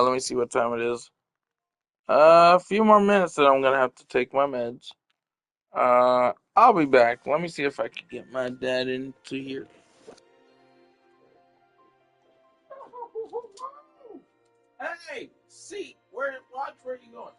Let me see what time it is. A few more minutes and I'm gonna have to take my meds. I'll be back. Let me see if I can get my dad into here. Hey, see, watch where you going.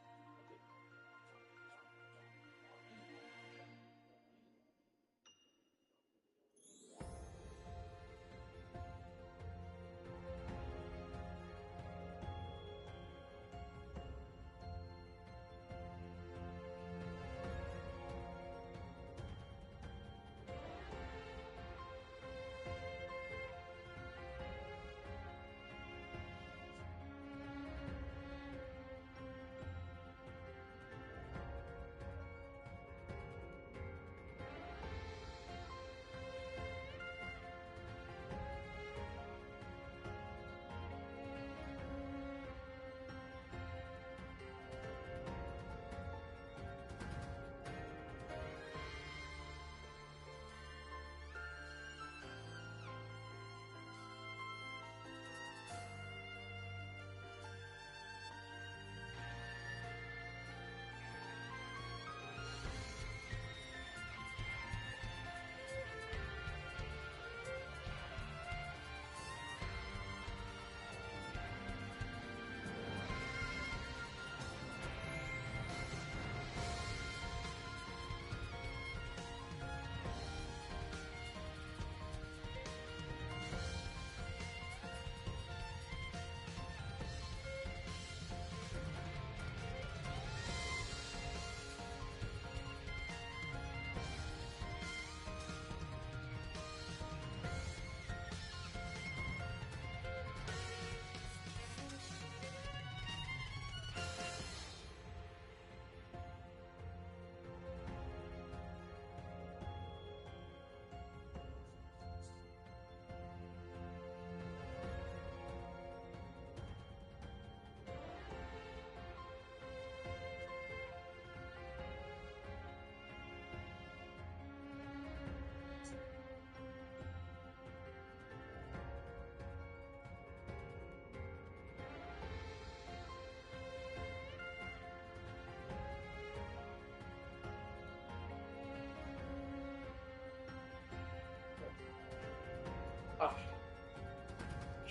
Ah,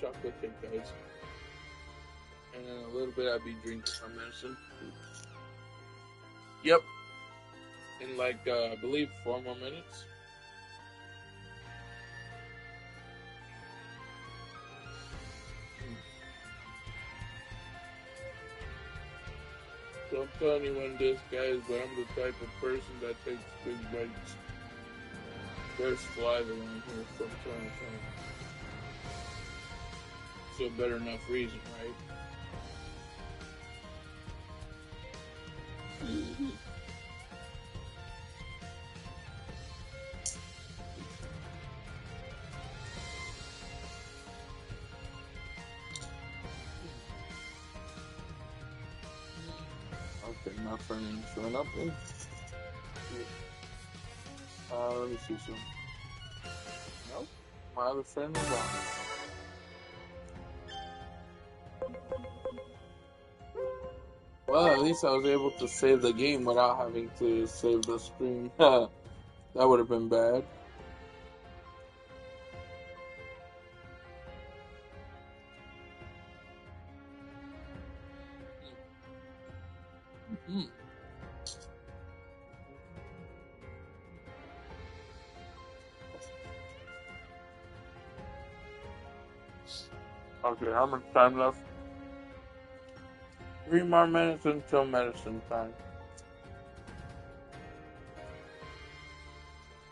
chocolate cake, guys. And in a little bit, I'll be drinking my medicine. Yep. In like, I believe 4 more minutes. Don't tell anyone this, guys, but I'm the type of person that takes big bites. There's saliva around here from time to time. So better enough reason, right? Okay, my friend ain't showing up then. Let me see some. Nope. My other friend is on. Well, at least I was able to save the game without having to save the screen. That would have been bad. Hmm. Okay, how much time left? 3 more minutes until medicine time.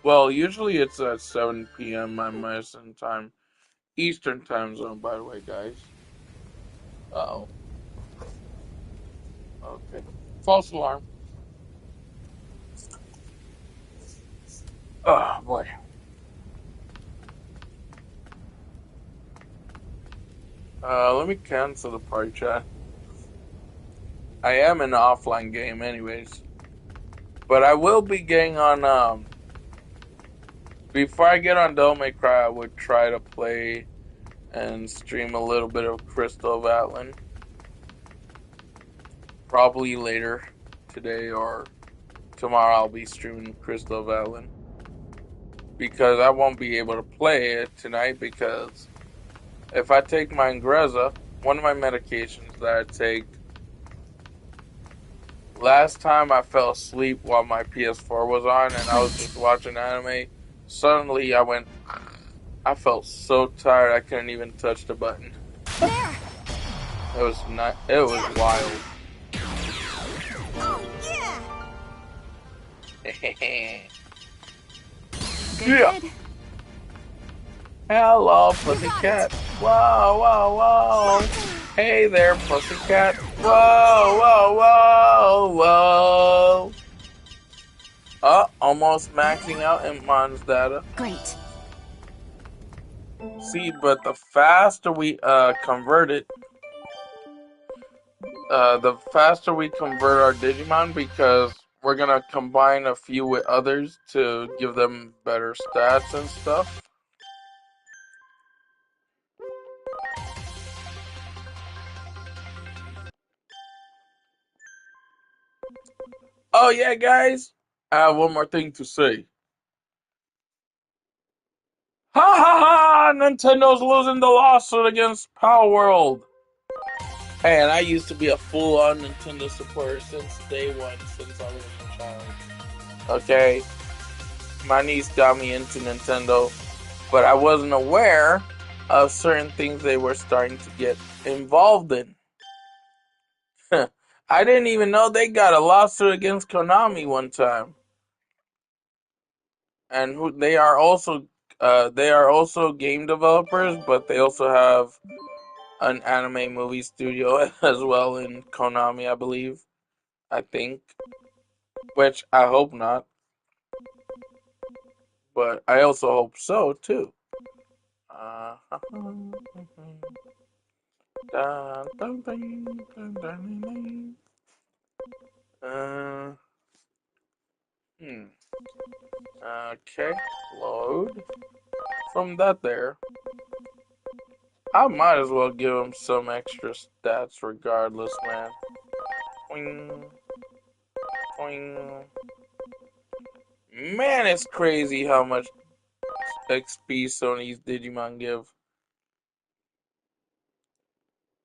Well, usually it's at 7 p.m. my medicine time. Eastern time zone, by the way, guys. Oh, okay. False alarm. Oh, boy. Let me cancel the party chat. I am in an offline game, anyways. But I will be getting on, before I get on Devil May Cry, I would try to play and stream a little bit of Crystal of Atlan. Probably later today or tomorrow I'll be streaming Crystal Valen. Because I won't be able to play it tonight because if I take my Ingrezza, one of my medications that I take, last time I fell asleep while my PS4 was on and I was just watching anime. Suddenly I felt so tired I couldn't even touch the button. It was wild. Oh, yeah. Yeah. Hello, pussycat. Whoa, whoa, whoa. Hey there, pussycat. Whoa, whoa, whoa, whoa. Almost maxing out Imon's data. Great. See, but the faster we convert it, the faster we convert our Digimon, because we're gonna combine a few with others to give them better stats and stuff. Oh yeah, guys, I have one more thing to say. Ha ha ha! Nintendo's losing the lawsuit against Power World. Hey, and I used to be a full-on Nintendo supporter since day one, since I was a child. Okay, my niece got me into Nintendo, but I wasn't aware of certain things they were starting to get involved in. I didn't even know they got a lawsuit against Konami one time, and they are also game developers, but they also have an anime movie studio as well in Konami, I believe. I think, which I hope not, but I also hope so too. Uh, okay, load from that there. I might as well give him some extra stats regardless, man. Boing, boing. Man, it's crazy how much XP Sony's Digimon give.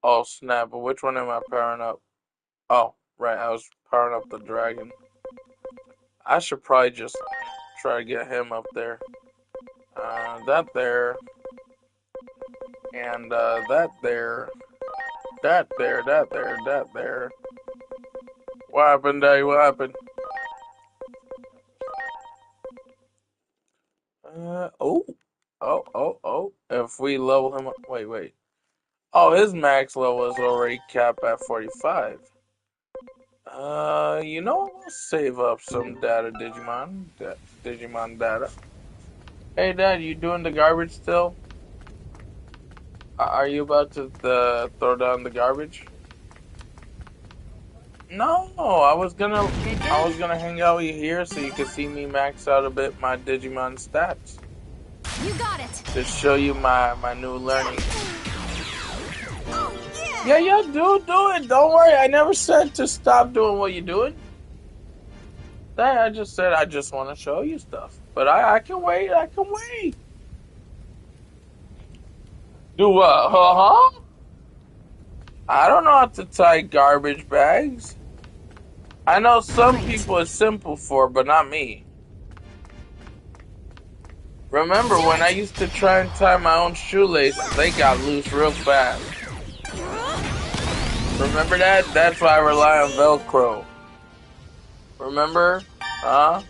Oh snap, but which one am I powering up? Oh, right, I was powering up the dragon. I should probably just try to get him up there. That there. And that there. That there, that there, that there. What happened, Daddy? What happened? Oh. Oh. If we level him up. Wait. Oh, his max level is already capped at 45. We'll save up some data, Digimon. Digimon data. Hey, Dad, you doing the garbage still? Are you about to throw down the garbage? No, I was gonna hang out with you here so you could see me max out a bit my Digimon stats. You got it. To show you my new learning. Yeah, do it. Don't worry. I never said to stop doing what you're doing. I just said I just want to show you stuff. But I can wait. I can wait. Do what? Huh? I don't know how to tie garbage bags. I know some people it's simple for, but not me. Remember when I used to try and tie my own shoelaces, they got loose real fast. Remember that? That's why I rely on Velcro. Remember? Huh?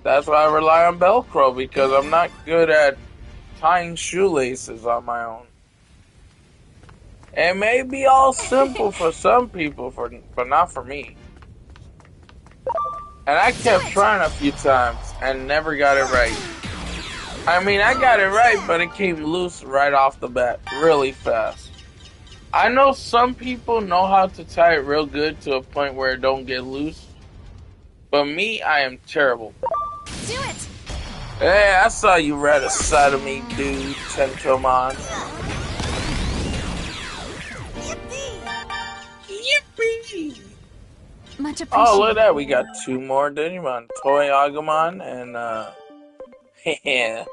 That's why I rely on Velcro, because I'm not good at tying shoelaces on my own. It may be all simple for some people, but not for me. And I kept trying a few times and never got it right. I mean, I got it right, but it came loose right off the bat, really fast. I know some people know how to tie it real good to a point where it don't get loose. But me, I am terrible. Do it! Hey, I saw you right aside of me, dude, Tentomon. Yippee! Much Oh, look appreciated. at that. We got 2 more Digimon. Toy Agumon and, yeah.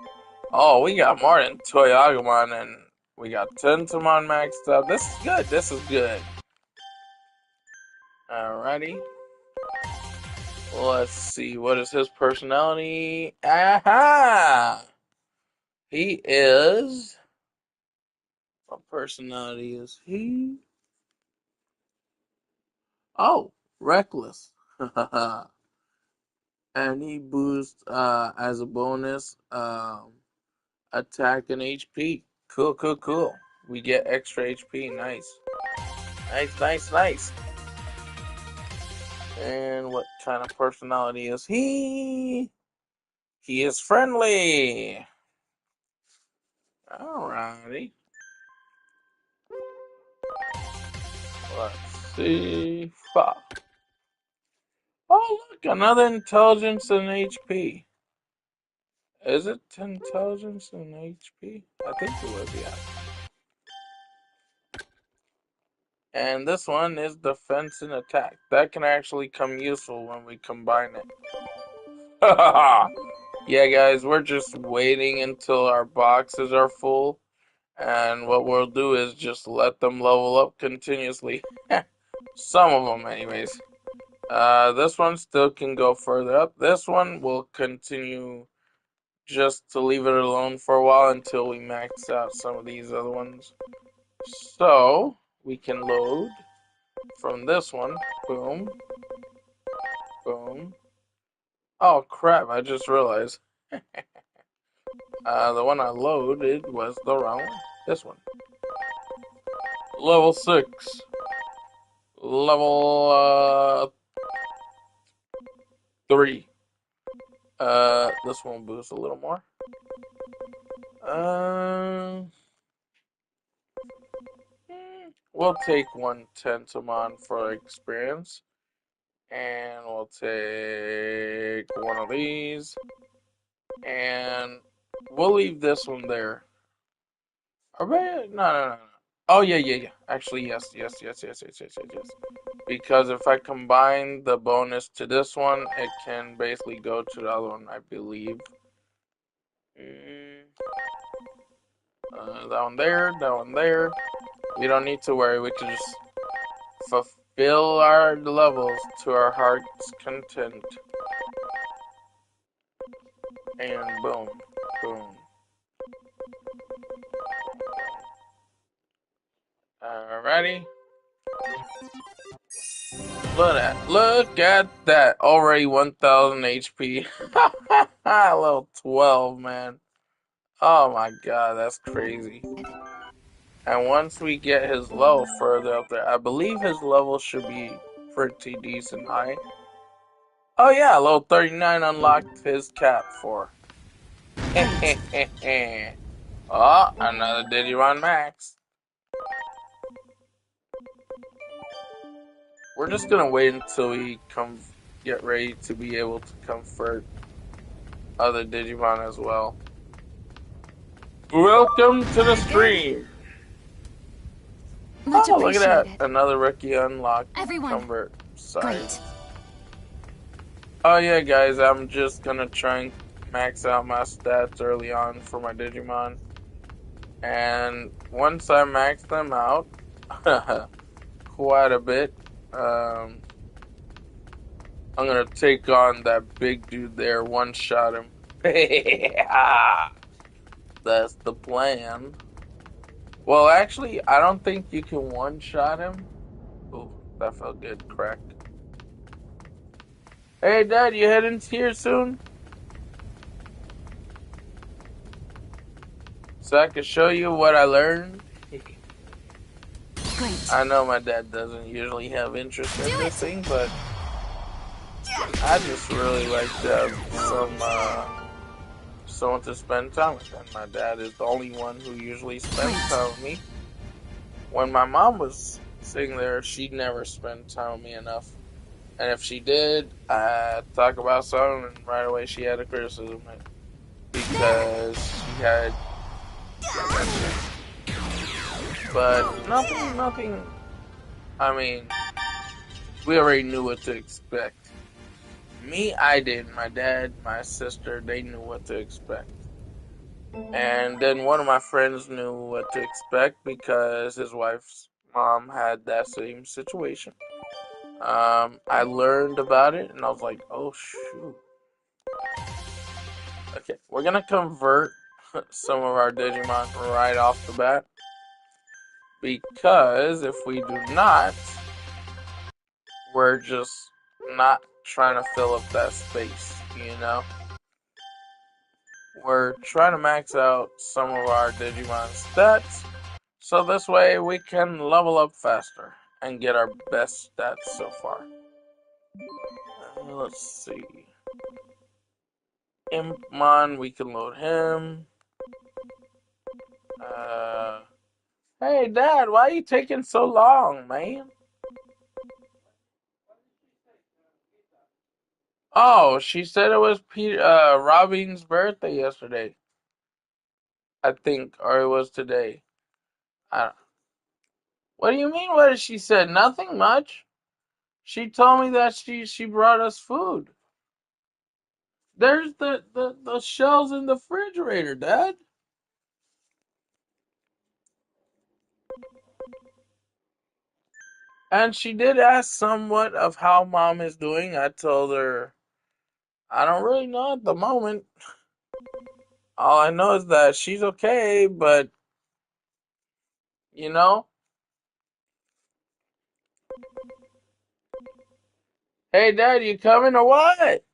Oh, we got more than Toy Agumon and we got Tentomon maxed up. This is good. This is good. Alrighty. Let's see. What is his personality? Aha! He is. What personality is he? Oh, reckless. And he boosts as a bonus attack and HP. Cool, cool, cool. We get extra HP. Nice. Nice, nice, nice. And what kind of personality is he? He is friendly. Alrighty. Let's see. Fuck. Oh, look, another intelligence and HP. Is it intelligence and HP? I think it was, yeah. And this one is defense and attack. That can actually come useful when we combine it. Yeah, guys, we're just waiting until our boxes are full. And what we'll do is just let them level up continuously. Some of them, anyways. This one still can go further up. This one will continue just to leave it alone for a while until we max out some of these other ones. So, we can load from this one. Boom. Boom. Oh, crap, I just realized. The one I loaded was the wrong one. This one. Level 6. Level 3. This one boosts a little more. We'll take one Tentomon for experience. And we'll take one of these. And we'll leave this one there. No, no, no, no. Oh, yeah, yeah, yeah. Actually, yes, yes, yes, yes, yes, yes, yes, yes. Because if I combine the bonus to this one, it can basically go to the other one, I believe. That one there, that one there. We don't need to worry. We can just fulfill our levels to our heart's content. And boom, boom. Alrighty. Look at that. Already 1000 HP. Level 12, man. Oh my god, that's crazy. And once we get his level further up there, I believe his level should be pretty decent high. Oh yeah, level 39 unlocked his cap for. Oh, another Digimon Max. We're just gonna wait until we get ready to be able to convert other Digimon as well. Welcome to the stream. Much Oh, look at that. appreciated. Another rookie unlocked. Everyone. Convert size. Great. Oh yeah, guys, I'm just gonna try and max out my stats early on for my Digimon. And once I max them out, quite a bit, I'm gonna take on that big dude there, one-shot him. That's the plan. Well, actually, I don't think you can one-shot him. Oh, that felt good, crack. Hey, Dad, you heading here soon? So I can show you what I learned? Great. I know my dad doesn't usually have interest in this thing, but I just really like to have someone to spend time with. And my dad is the only one who usually spends time with me. When my mom was sitting there, she'd never spend time with me enough. And if she did, I'd talk about something, and right away she had a criticism. Because she had... But nothing, I mean, We already knew what to expect. Me, I didn't. My dad, my sister, they knew what to expect. And then one of my friends knew what to expect because his wife's mom had that same situation. I learned about it and I was like, oh shoot. Okay, we're gonna convert some of our Digimon right off the bat because if we do not, we're just not trying to fill up that space, you know? We're trying to max out some of our Digimon stats so this way we can level up faster and get our best stats so far. Let's see. Impmon, we can load him. Uh, hey, Dad, why are you taking so long, man? Oh, she said it was Robin's birthday yesterday. I think, or it was today. I, what do you mean? What did she said? Nothing much. She told me that she brought us food. There's the shells in the refrigerator, Dad. And she did ask somewhat of how Mom is doing. I told her I don't really know at the moment. All I know is that she's okay, but you know, hey, Dad, you coming or what?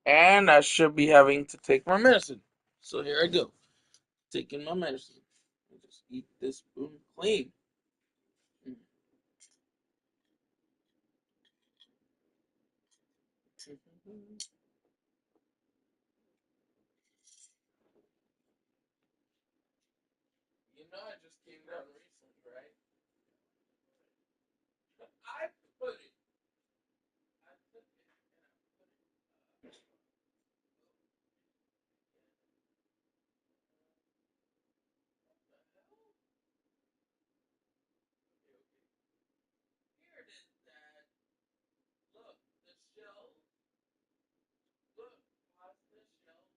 And I should be having to take my medicine. So here I go, taking my medicine. I just eat this spoon clean. You know, I just came down recently, right? I put it. I put it. Here it is, Dad. Look, the shell. Look, pasta shell.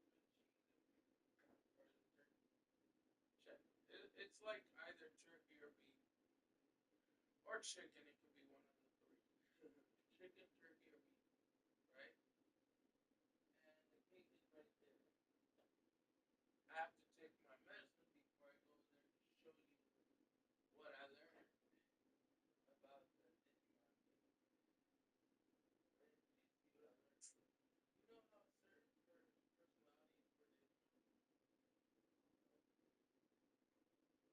It's like either turkey or beef or chicken. It could be one of the three. Chicken, turkey, or beef, right? And the cake is right there. I have to take my medicine before I go there to show you what I learned about the Digimon. Right? You see what I learned? You know how certain personalities were they truly put the I don't know how many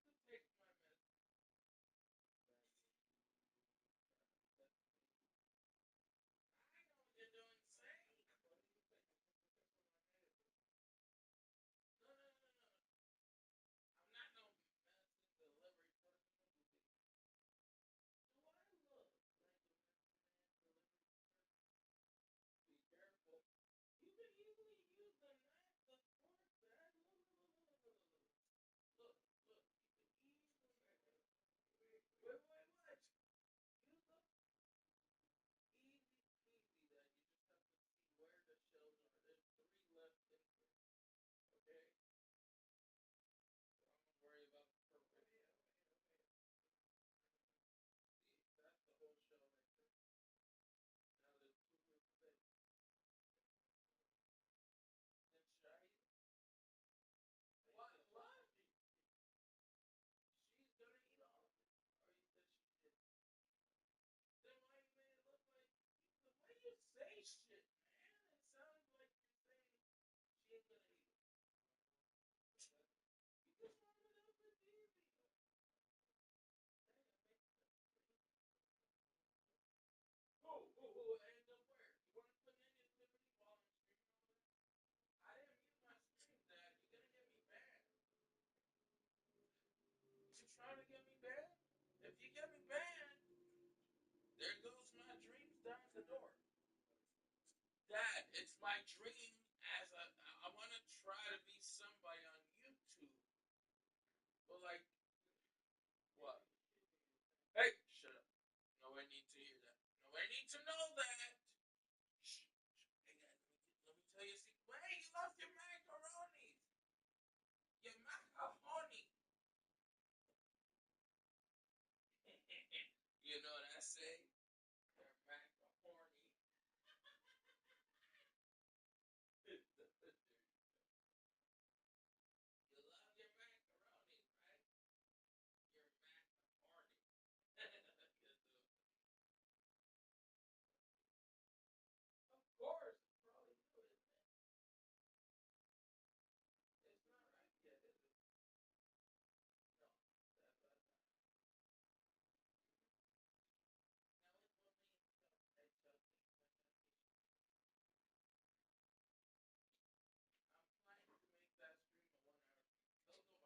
I'm taking so this for my medicine, man. No, I have to take my medicine. I know what you're doing, saying. What do you think? No, no, no, no. I'm not no medicine delivery person. Do I look like a medicine delivery person? Be careful. You can easily use the knife, the fork, Dad. Look, look, look, look, look, look, look. Look, look. You can easily. Wait, wait, what? You look easy peasy, Dad. You just have to see where the shells are. There's three left in here. Okay? So I'm gonna worry about the perimeter. See, that's the whole shell right there. Now there's two mistakes. Then should I eat it? What? What? She's gonna eat all of it. Or you said she did. Then why you made it look like the way you say shit, man? It sounds like you're saying she ain't gonna eat it. You just warm it up. It's easy. Dang, I make sense. Ooh, ooh, ooh, and where? you trying to get me banned? If you get me banned, there goes my dreams down the door. Dad, it's my dream I want to try to be somebody on YouTube. But like, what? Hey, shut up. Nobody needs to hear that. Nobody needs to know that. Shh. Hey, Dad, let me tell you a secret. Hey, you left your macaroni. Your macaroni. You know what I say? Your macaroni. You love your macaroni, right? Your macaroni. Of course, it's probably new, isn't it? It's not right yet, is it? No, that's not. Now it's 1 million subs.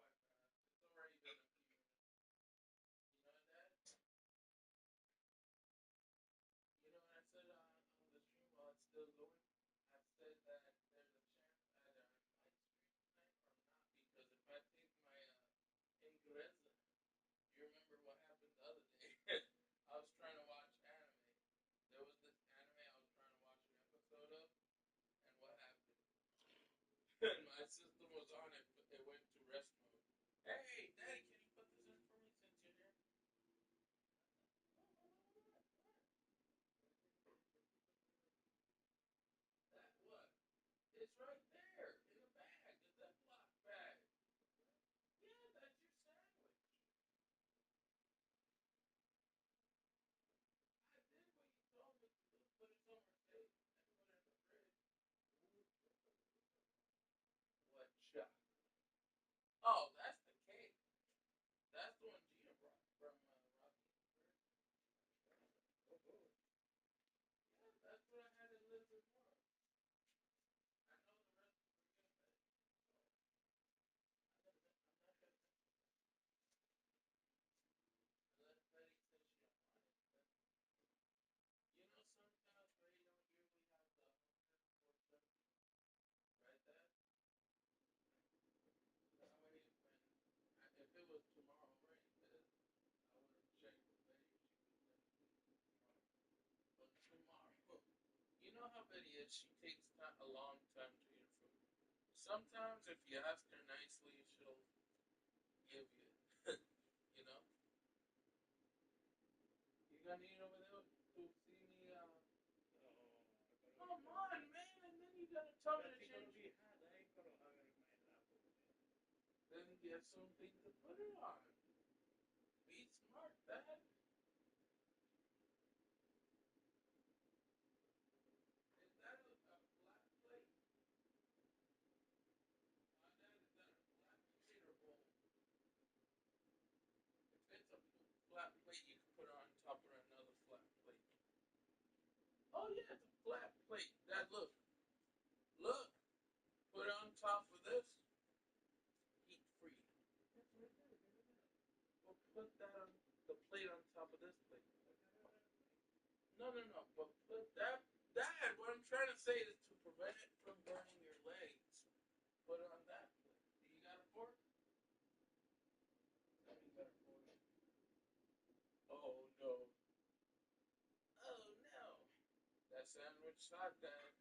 Hey, Chelsea, I'm planning to make that stream a 1 hour stream. It'll go by fast. It's already been a few minutes. You know that? You know what I said on the stream while it's still going? I said that there's a chance either I might stream tonight or not because if I take my ingredients, you remember what happened the other day? I was trying to watch anime. There was this anime I was trying to watch an episode of, and what happened? And my system was on it, but it went to rest mode. Hey, Daddy, can you put this in for me since you're here? That what? It's right there in the bag, the Ziploc bag. Yeah, that's your sandwich. I did what you told me to do. Put it somewhere safe and put it in the fridge. What chocolate? Oh, that's the cake. That's the one Gina brought from Rocky. Yeah, that's what I had in Liz before. I know the rest is for you, but I'm not gonna unless Betty says she don't want it. But you know, sometimes Betty don't usually have the hunger for something, right? That way, if it was tomorrow already, then I would have checked with Betty if she could send it to me tomorrow. But tomorrow, you know how Betty is. She takes a long time to eat food. Sometimes, if you ask her nicely, she'll give you. You know, you gonna eat over there to see me? Come on, man, and then you gotta tell me to change. Then get something to put it on. Be smart, Dad. Is that a flat plate? Dad, is that a flat plate or bowl? If it's a flat plate, you can put it on top of another flat plate. Oh yeah, it's a flat plate. Dad, look. Look. Put it on top of this. Heat free. Well, put that on the plate on top of this plate. No, no, no. But put that. Dad, what I'm trying to say is to prevent it from burning your legs. Put it on that plate. Do you got a fork? You got a fork. Oh no. Oh no. That sandwich hot, Dad.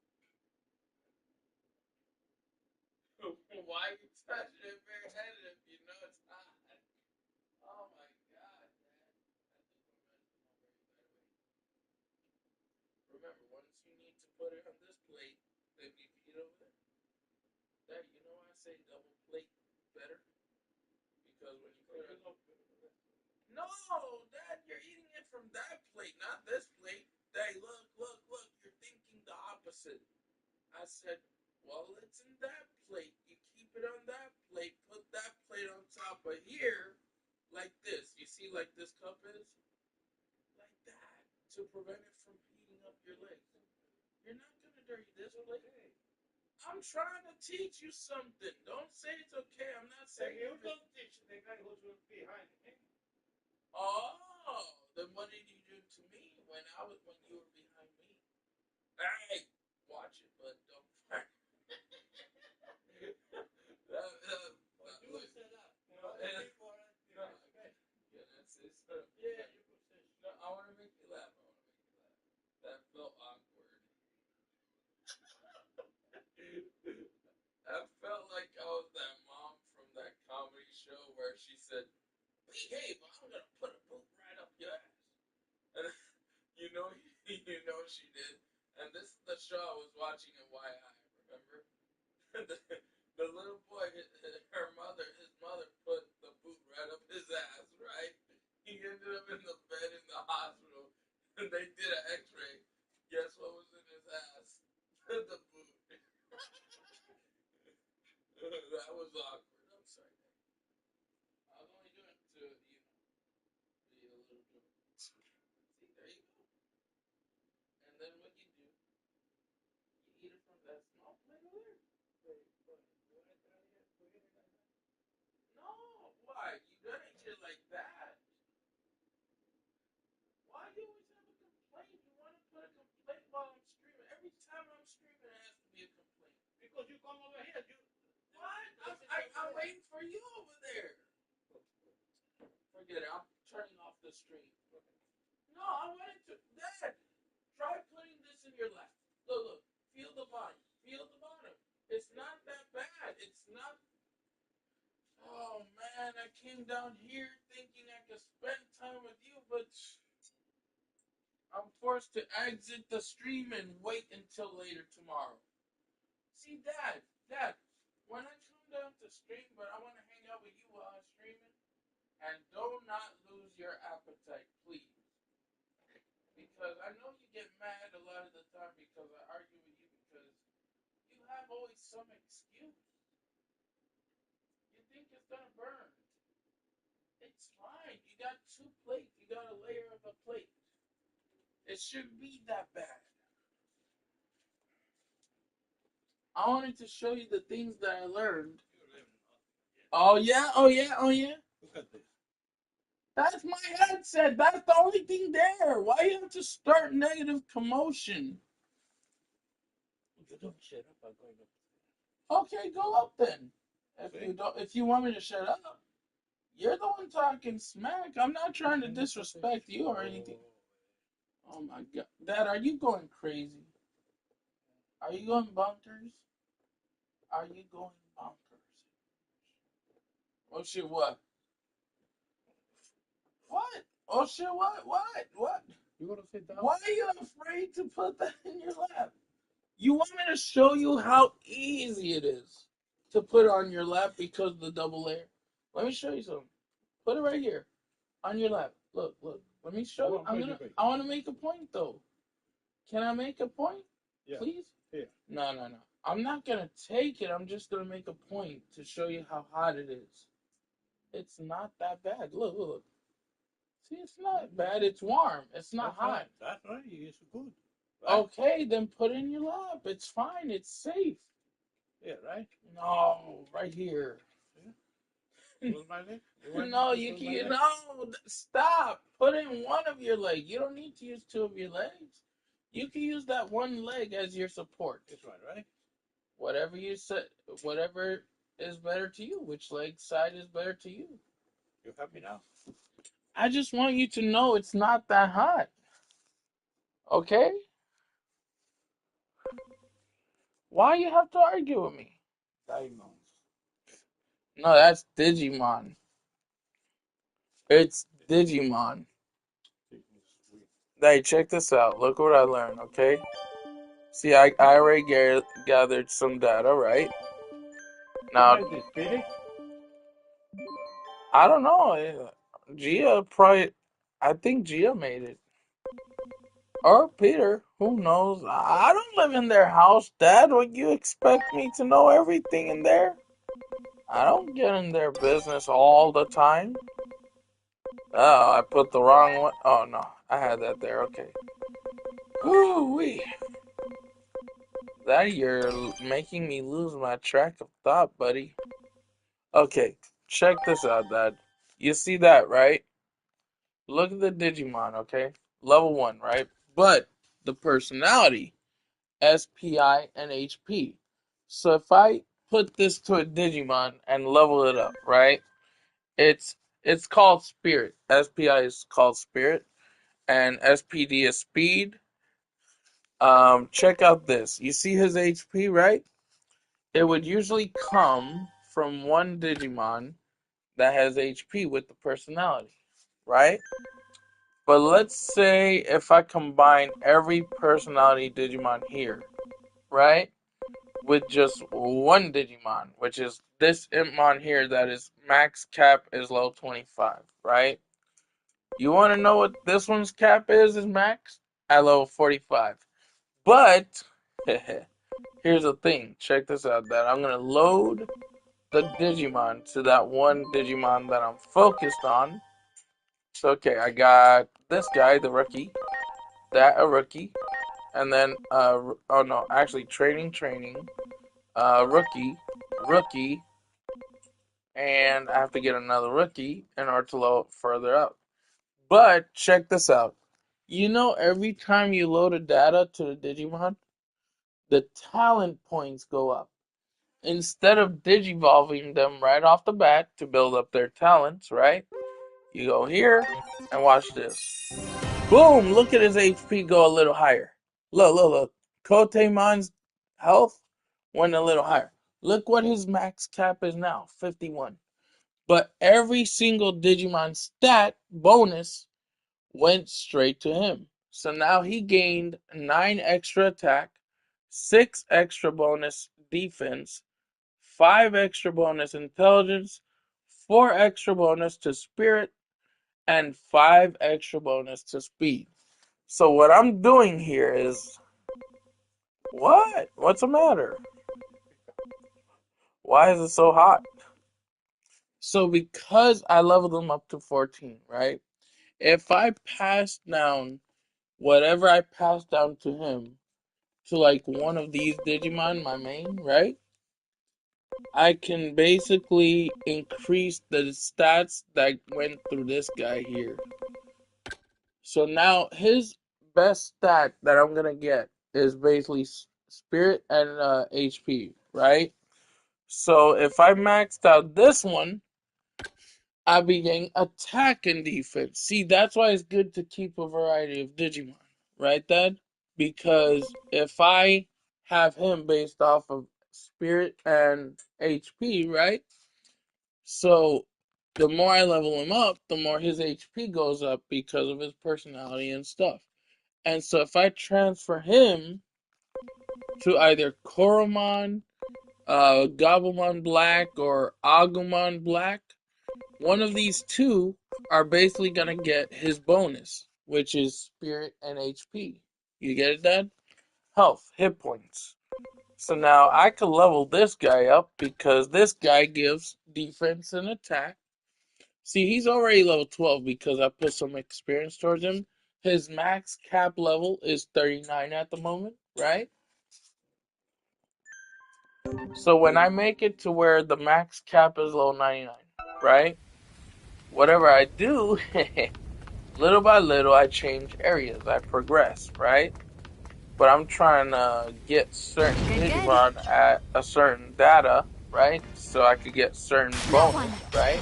Why are you touching it barehanded if you know it's hot? Oh my God, Dad. I think we're meant to come over you, by the way. Remember, once you need to put it on this plate, then you can eat over there. Dad, you know why I say double plate better? Because when you put it on... No, Dad, you're eating it from that plate, not this plate. Dad, look, look, look. You're thinking the opposite. I said, well, it's in that plate. You keep it on that plate. Put that plate on top of here, like this. You see, like this cup is? Like that. To prevent it from heating up your legs. You're not going to dirty this plate. I'm trying to teach you something. Don't say it's okay. I'm not saying You don't teach the guy who's behind me. Oh, then what did you do to me when you were behind me? Hey, watch it, but don't. You said that. Yeah, that's it. Yeah, you could say. No, I want to make you laugh. That felt awkward. I felt like I was that mom from that comedy show where she said, "Behave, I'm gonna put a boot right up your ass." And you know, you know she did. And this is the show I was watching in YI. Remember? the, the little boy, his mother put the boot right up his ass. Right? He ended up in the bed in the hospital, and they did an X-ray. Guess what was in his ass? The boot. That was awkward. I'm sorry. I was only doing it to, be a little bit. See, there you go. And then what you do, you eat it from that small plate over there. No, why? You gotta eat it like that. Why do you always have a complaint? You want to put a complaint while I'm streaming? Every time I'm streaming, it has to be a complaint. Because you come over here, What? I'm waiting for you over there. Forget it. I'm turning off the stream. No, I wanted to. Dad, try putting this in your lap. Look. Feel the bottom. Feel the bottom. It's not that bad. It's not. Oh man, I came down here thinking I could spend time with you, but I'm forced to exit the stream and wait until later tomorrow. See, Dad, when I come down to stream, but I want to hang out with you while I'm streaming, and do not lose your appetite, please. Because I know you get mad a lot of the time because I argue with you because you have always some excuse. You think it's gonna burn. It's fine. You got two plates. You got a layer of a plate. It shouldn't be that bad. I wanted to show you the things that I learned. Oh yeah, oh yeah, oh yeah. look at this. That's my headset. That's the only thing there. Why you have to start negative commotion? You don't shut up. I'm going up. Okay, go up then. If you want me to shut up, you're the one talking smack. I'm not trying to disrespect you or anything. Oh my god, Dad, are you going crazy? Are you going bonkers? Are you going bonkers? Oh shit, what? What? Oh shit, what? What? You want to sit down? Why are you afraid to put that in your lap? You want me to show you how easy it is to put on your lap because of the double layer? Let me show you something. Put it right here on your lap. Look. Let me show you. I want to make a point though. Can I make a point? Yeah. Please? Yeah. No. I'm not gonna take it. I'm just gonna make a point to show you how hot it is. It's not that bad. Look. See, it's not bad. It's warm. It's not hot. Right. That's right. It's good. Right? Okay, then put it in your lap. It's fine. It's safe. Yeah, right? No, right here. Yeah. My leg? No, you can't. No, stop. Put in one of your legs. You don't need to use two of your legs. You can use that one leg as your support. That's right? Whatever you said, whatever is better to you. Which leg side is better to you? You happy now? I just want you to know it's not that hot. Okay? Why you have to argue with me? Diamonds. No, that's Digimon. It's Digimon. Hey, check this out. Look what I learned, okay? See, I already gathered some data, right? Now, I don't know. Gia probably, I think Gia made it. Or Peter, who knows? I don't live in their house, Dad. Would you expect me to know everything in there? I don't get in their business all the time. Oh, I put the wrong one. Oh, no. I had that there. Okay. Whoo-wee. That you're making me lose my track of thought, buddy. Okay, check this out, Dad. You see that, right? Look at the Digimon, okay? Level 1, right? But the personality, SPI and HP. So if I put this to a Digimon and level it up, right? It's it's called Spirit. SPI is called Spirit, and SPD is Speed. Check out this. You see his HP, right? It would usually come from one Digimon that has HP with the personality, right? But let's say if I combine every personality Digimon here, right? With just one Digimon, which is this Impmon here that is max cap is level 25, right? You want to know what this one's cap is max? At level 45. But, here's the thing. Check this out, that I'm going to load the Digimon to that one Digimon that I'm focused on. So, okay, I got this guy, the rookie, that a rookie, and then, oh no, actually, training, rookie, and I have to get another rookie in order to load further up. But check this out. You know, every time you load a data to the Digimon, the talent points go up. Instead of digivolving them right off the bat to build up their talents, right? You go here and watch this. Boom! Look at his HP go a little higher. Look. Kotemon's health went a little higher. Look what his max cap is now, 51. But every single Digimon stat bonus went straight to him. So now he gained 9 extra attack, 6 extra bonus defense, 5 extra bonus intelligence, 4 extra bonus to spirit, and 5 extra bonus to speed. So what I'm doing here is, what? What's the matter? Why is it so hot? So because I leveled him up to 14, right? If I pass down whatever I pass down to him to like one of these Digimon, my main, right? I can basically increase the stats that went through this guy here. So now his best stat that I'm gonna get is basically spirit and HP, right? So if I maxed out this one, I'll be getting attack and defense. See, that's why it's good to keep a variety of Digimon, right, Dad? Because if I have him based off of spirit and HP, right? So the more I level him up, the more his HP goes up because of his personality and stuff. And so if I transfer him to either Koromon, Gabumon Black, or Agumon Black, one of these two are basically gonna get his bonus, which is spirit and HP. You get it, Dad? Health, hit points. So now I could level this guy up because this guy gives defense and attack. See, he's already level 12 because I put some experience towards him. His max cap level is 39 at the moment, right? So when I make it to where the max cap is level 99, right? Whatever I do, little by little, I change areas. I progress, right? But I'm trying to get certain Digimon at a certain data, right? So I could get certain bonus, right?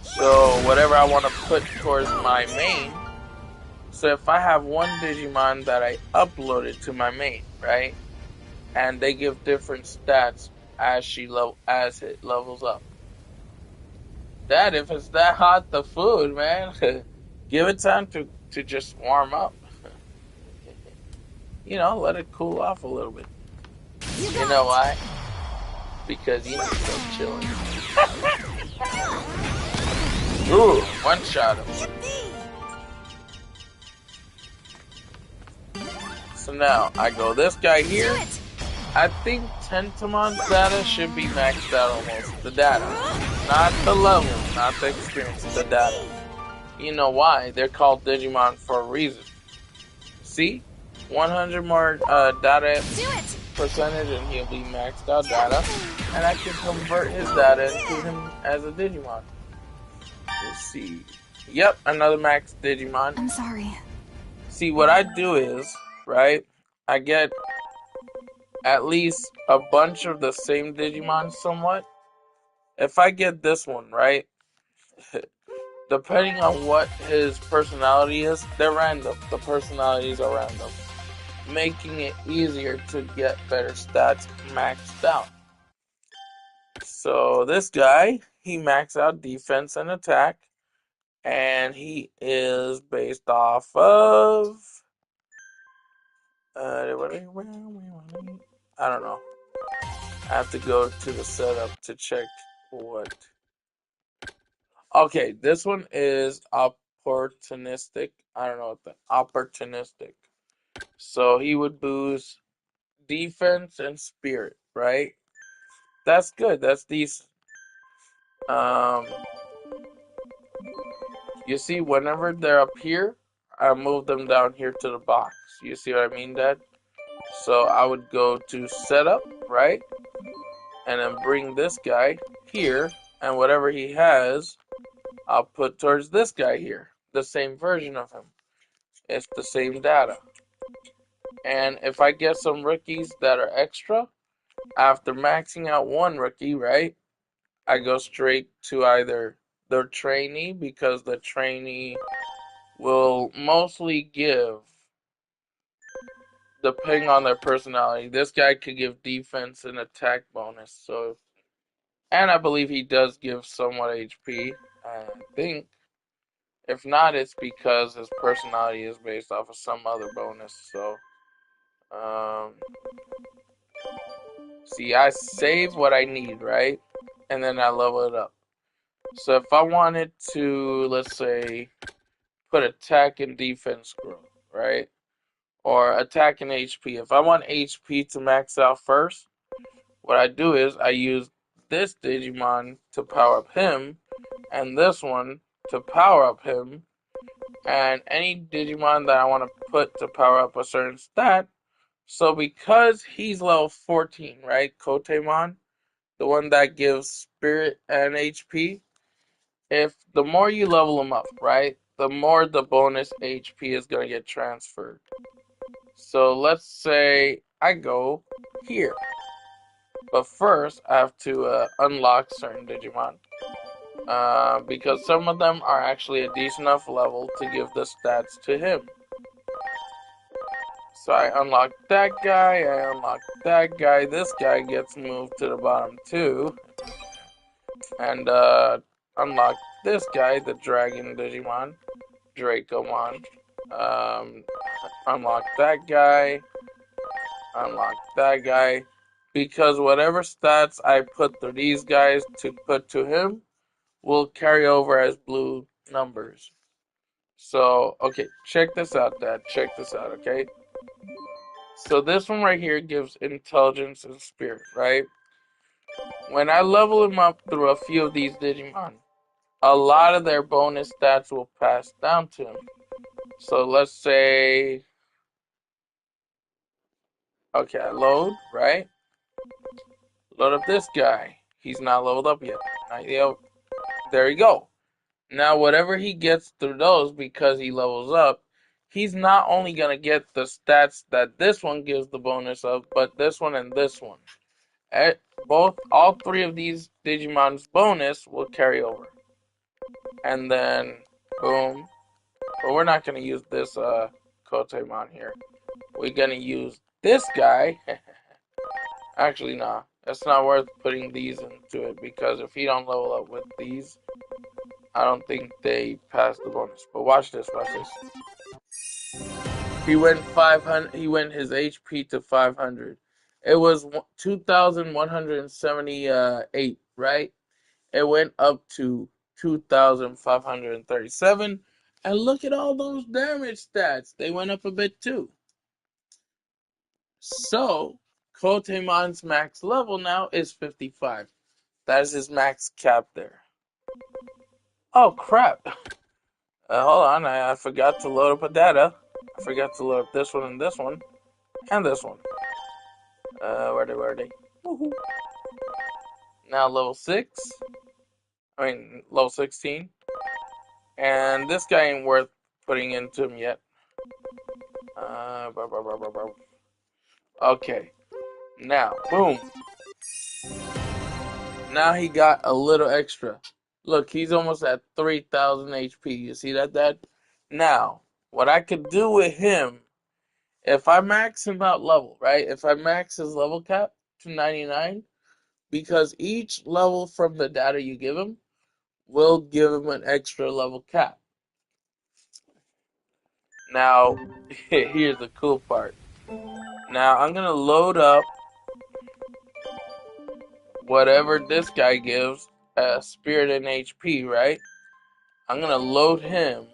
So whatever I want to put towards my main. So if I have one Digimon that I uploaded to my main, right? And they give different stats as it levels up. Dad, if it's that hot, the food, man, give it time to just warm up. You know, let it cool off a little bit. You know why? Because you know so chilling. Ooh, one shot him. So now I go this guy here. I think Tentamon's data should be maxed out almost. The data. Not the level, not the experience, the data. You know why? They're called Digimon for a reason. See? 100 more data Do it! percentage and he'll be maxed out data. And I can convert his data into him as a Digimon. Let's see. Yep, another max Digimon. I'm sorry. See, what I do is, right, I get at least a bunch of the same Digimon somewhat. If I get this one, right, depending on what his personality is, they're random. The personalities are random, making it easier to get better stats maxed out. So this guy, he maxed out defense and attack, and he is based off of I don't know. I have to go to the setup to check what. Okay, this one is opportunistic. I don't know what the opportunistic. So he would boost defense and spirit, right? That's good. That's decent. Um, you see, whenever they're up here, I move them down here to the box. You see what I mean, Dad? So I would go to setup, right? And then bring this guy here, and whatever he has, I'll put towards this guy here. The same version of him. It's the same data. And if I get some rookies that are extra, after maxing out one rookie, right, I go straight to either the trainee, because the trainee will mostly give, depending on their personality. This guy could give defense and attack bonus. So, and I believe he does give somewhat HP. I think. If not, it's because his personality is based off of some other bonus. So, um, see, I save what I need, right? And then I level it up. So if I wanted to, let's say, put attack and defense growth, right? Or attack and HP. If I want HP to max out first, what I do is I use this Digimon to power up him, and this one to power up him, and any Digimon that I want to put to power up a certain stat. So because he's level 14, right? Kotemon, the one that gives spirit and HP, if the more you level him up, right, the more the bonus HP is going to get transferred. So let's say I go here. But first, I have to unlock certain Digimon. Because some of them are actually a decent enough level to give the stats to him. So I unlock that guy, I unlock that guy. This guy gets moved to the bottom too. And unlock this guy, the Dragon Digimon, Dracomon. Unlock that guy, unlock that guy. Because whatever stats I put through these guys to put to him will carry over as blue numbers. So, okay, check this out, Dad. Check this out, okay? So this one right here gives intelligence and spirit, right? When I level him up through a few of these Digimon, a lot of their bonus stats will pass down to him. So let's say, okay, I load, right? Load up this guy. He's not leveled up yet. Not yet. There you go. Now, whatever he gets through those, because he levels up, he's not only going to get the stats that this one gives the bonus of, but this one and this one. All three of these Digimon's bonus will carry over. And then, boom. But we're not going to use this Kotemon here. We're going to use this guy. Actually, nah. It's not worth putting these into it, because if he don't level up with these, I don't think they pass the bonus. But watch this, watch this. He went 500. He went his HP to 500. It was 2,178, right? It went up to 2,537. And look at all those damage stats. They went up a bit too. So, Kotemon's max level now is 55. That is his max cap there. Oh, crap. Hold on. I forgot to load up a data. I forgot to load up this one and this one. And this one. Where are they? Woohoo. Now level 6. Level 16. And this guy ain't worth putting into him yet. Okay. Now, boom. Now he got a little extra. Look, he's almost at 3,000 HP. You see that, Dad? Now, what I could do with him, if I max him out level, right? If I max his level cap to 99, because each level from the data you give him will give him an extra level cap. Now, here's the cool part. Now, I'm going to load up whatever this guy gives, spirit and HP, right? I'm going to load him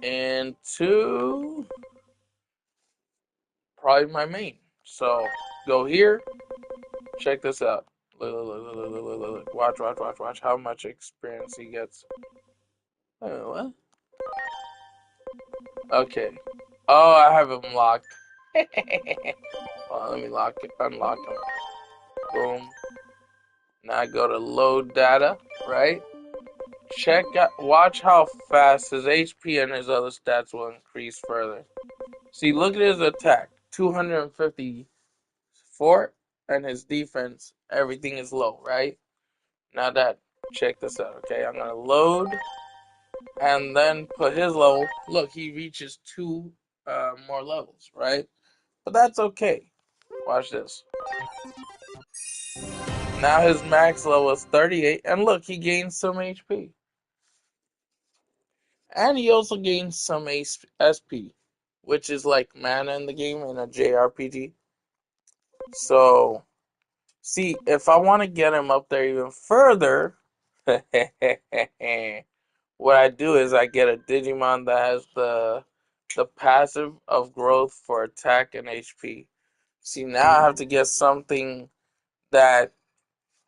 into probably my main. So, go here. Check this out. Look. Watch how much experience he gets. What? Okay. Oh, I have him locked. Let me unlock him. Boom. Now I go to load data, right? Watch how fast his HP and his other stats will increase further. See, look at his attack, 254, and his defense, everything is low, right? Now check this out, okay? I'm gonna load, and then put his level. Look, he reaches 2 more levels, right? But that's okay. Watch this. Now his max level is 38, and look, he gains some HP. And he also gains some SP, which is like mana in the game in a JRPG. So, see, if I want to get him up there even further, what I do is I get a Digimon that has the passive of growth for attack and HP. See, now I have to get something that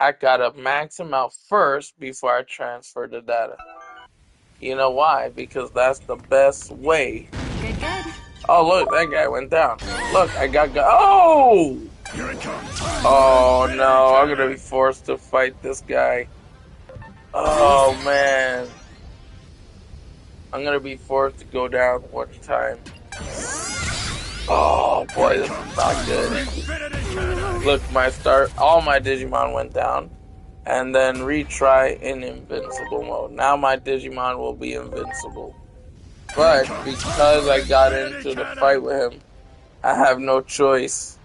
I gotta max him out first before I transfer the data. You know why? Because that's the best way. Good. Oh, look, that guy went down. Look, I got... Oh! Oh, no, I'm gonna be forced to fight this guy. Oh, man. I'm gonna be forced to go down one time. Oh, boy, this is not good. Look, all my Digimon went down. And then retry in invincible mode. Now my Digimon will be invincible. But because I got into the fight with him, I have no choice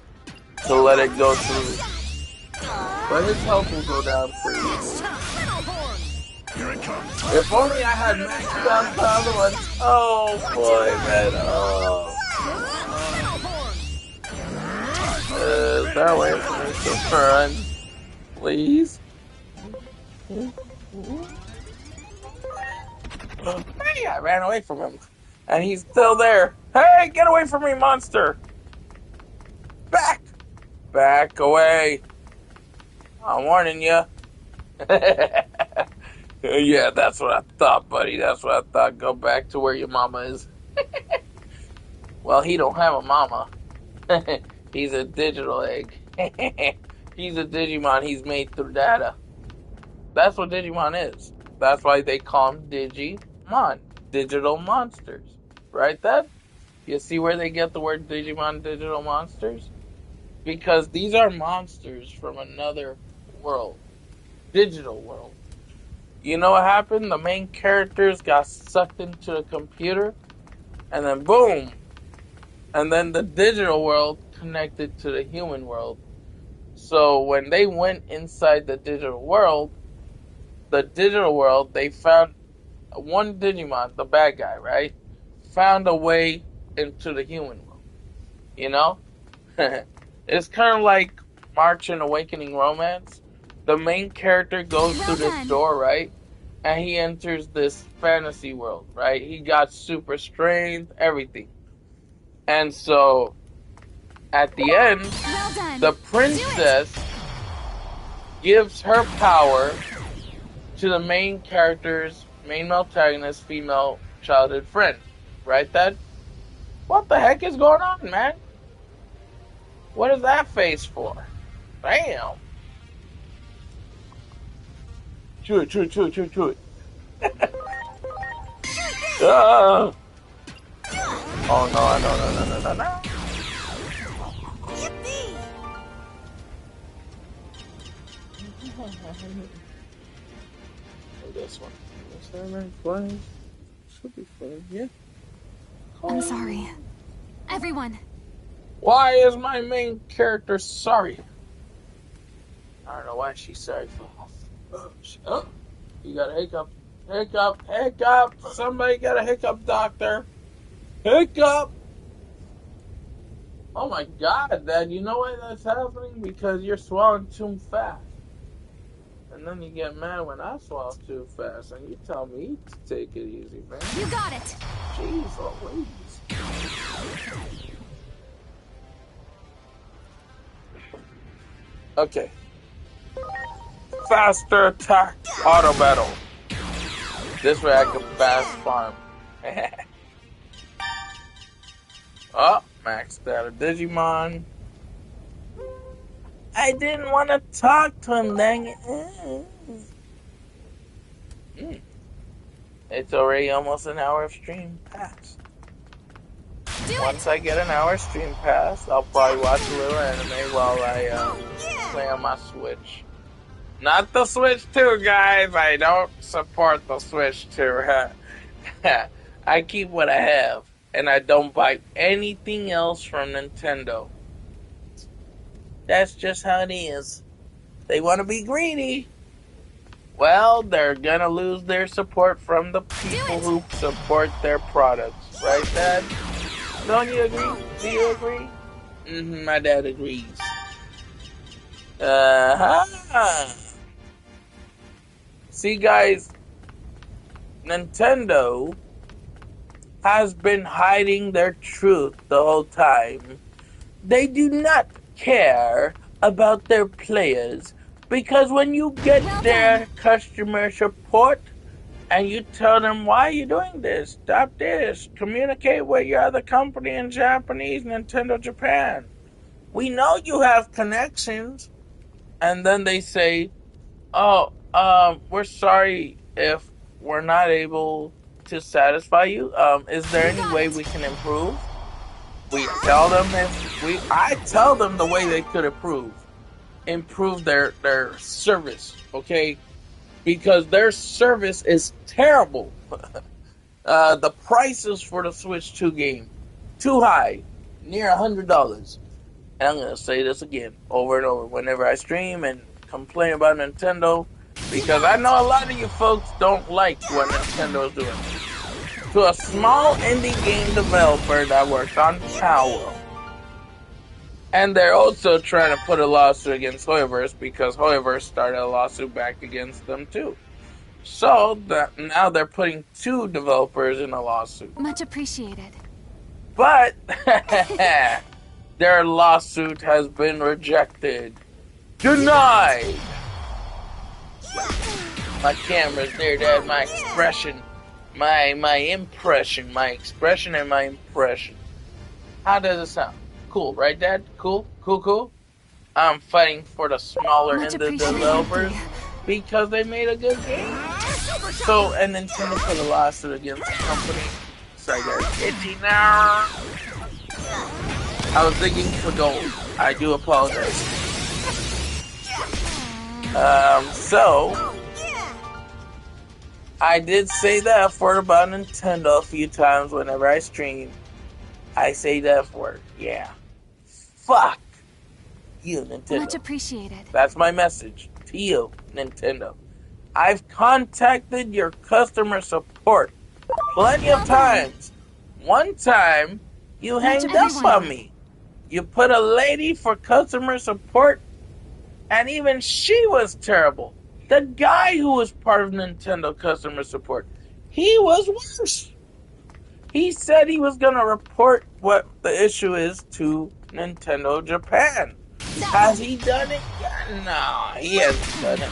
to let it go through. But his health will go down pretty easily. If only I had maxed out the other ones. Oh boy, man. Is there a way for me to run? Please? Hey, I ran away from him. And he's still there. Hey, get away from me, monster! Back! Back away. I'm warning you. Yeah, that's what I thought, buddy. That's what I thought. Go back to where your mama is. Well, he don't have a mama. He's a digital egg. He's a Digimon. He's made through data. That's what Digimon is. That's why they call him Digimon. Digital monsters. Right, Dad? You see where they get the word Digimon, digital monsters? Because these are monsters from another world. Digital world. You know what happened? The main characters got sucked into the computer. And then boom! And then the digital world connected to the human world. So when they went inside the digital world, they found one Digimon, the bad guy, right? Found a way into the human world. You know? It's kind of like March and Awakening Romance. The main character goes through this door, right? And he enters this fantasy world, right? He got super strength, everything. And so, at the end, the princess gives her power to the main character's main protagonist, female childhood friend. Right, Dad? What the heck is going on, man? What is that face for? Damn. Chew it. Oh no. Yippee! This one. Is that right? Flying? Should be fine, yeah. I'm sorry. Everyone. Why is my main character sorry? I don't know why she's sorry for. Oh, you got a hiccup. Hiccup. Somebody got a hiccup, doctor. Hiccup. Oh my god, Dad, you know why that's happening? Because you're swallowing too fast. And then you get mad when I swallow too fast, and you tell me to take it easy, man. You got it. Jeez Louise. Okay. Faster attack auto battle. This way I can fast farm. Oh, maxed out a Digimon. I didn't want to talk to him, dang it. It's already almost an hour of stream pass. Once I get an hour stream pass, I'll probably watch a little anime while I play on my Switch. Not the Switch 2, guys. I don't support the Switch 2. I keep what I have, and I don't buy anything else from Nintendo. That's just how it is. They want to be greedy. Well, they're gonna lose their support from the people who support their products. Right, Dad? Don't you agree? Do you agree? My dad agrees. See, guys, Nintendo has been hiding their truth the whole time. They do not care about their players, because when you get their customer support and you tell them, why are you doing this? Stop this. Communicate with your other company in Japanese, Nintendo Japan. We know you have connections. And then they say, oh, we're sorry if we're not able to satisfy you. Is there any way we can improve? We tell them I tell them the way they could improve their service, okay? Because their service is terrible. The prices for the Switch 2 game, too high, near $100. And I'm going to say this again, over and over, whenever I stream and complain about Nintendo, because I know a lot of you folks don't like what Nintendo's doing. To a small indie game developer that works on Power. And they're also trying to put a lawsuit against Hoyoverse, because Hoyoverse started a lawsuit back against them too. So now they're putting 2 developers in a lawsuit. Much appreciated. But their lawsuit has been rejected. Denied! My camera's there, Dad. My expression. My impression. My expression and my impression. How does it sound? Cool, right, Dad? Cool? I'm fighting for the smaller indie developers because they made a good game. So, and Nintendo put a lawsuit against the company. Sorry, guys. Itchy now. I was digging for gold. I do apologize. So I did say the F word about Nintendo a few times whenever I stream. I say the F word. Yeah. Fuck you, Nintendo. Much appreciated. That's my message to you, Nintendo. I've contacted your customer support plenty of times. One time, you hanged up on me. You put a lady for customer support, and even she was terrible. The guy who was part of Nintendo customer support, he was worse. He said he was going to report what the issue is to Nintendo Japan. Has he done it? No, he hasn't done it.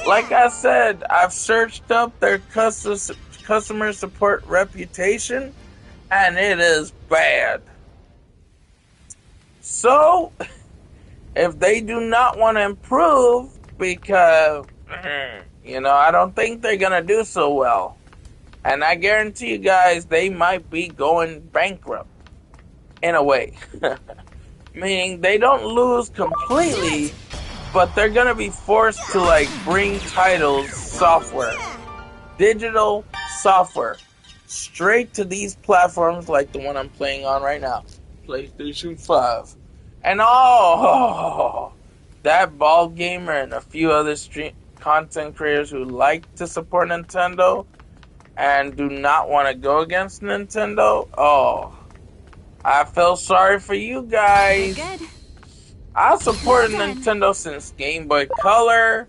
Like I said, I've searched up their customer support reputation, and it is bad. So, if they do not want to improve, because, I don't think they're going to do so well. And I guarantee you guys, they might be going bankrupt in a way. Meaning they don't lose completely, but they're going to be forced to like bring titles, software, digital software, straight to these platforms like the one I'm playing on right now, PlayStation 5. And that Bald Gamer and a few other content creators who like to support Nintendo and do not want to go against Nintendo, I feel sorry for you guys. Good. I supported Well done. Nintendo since Game Boy Color,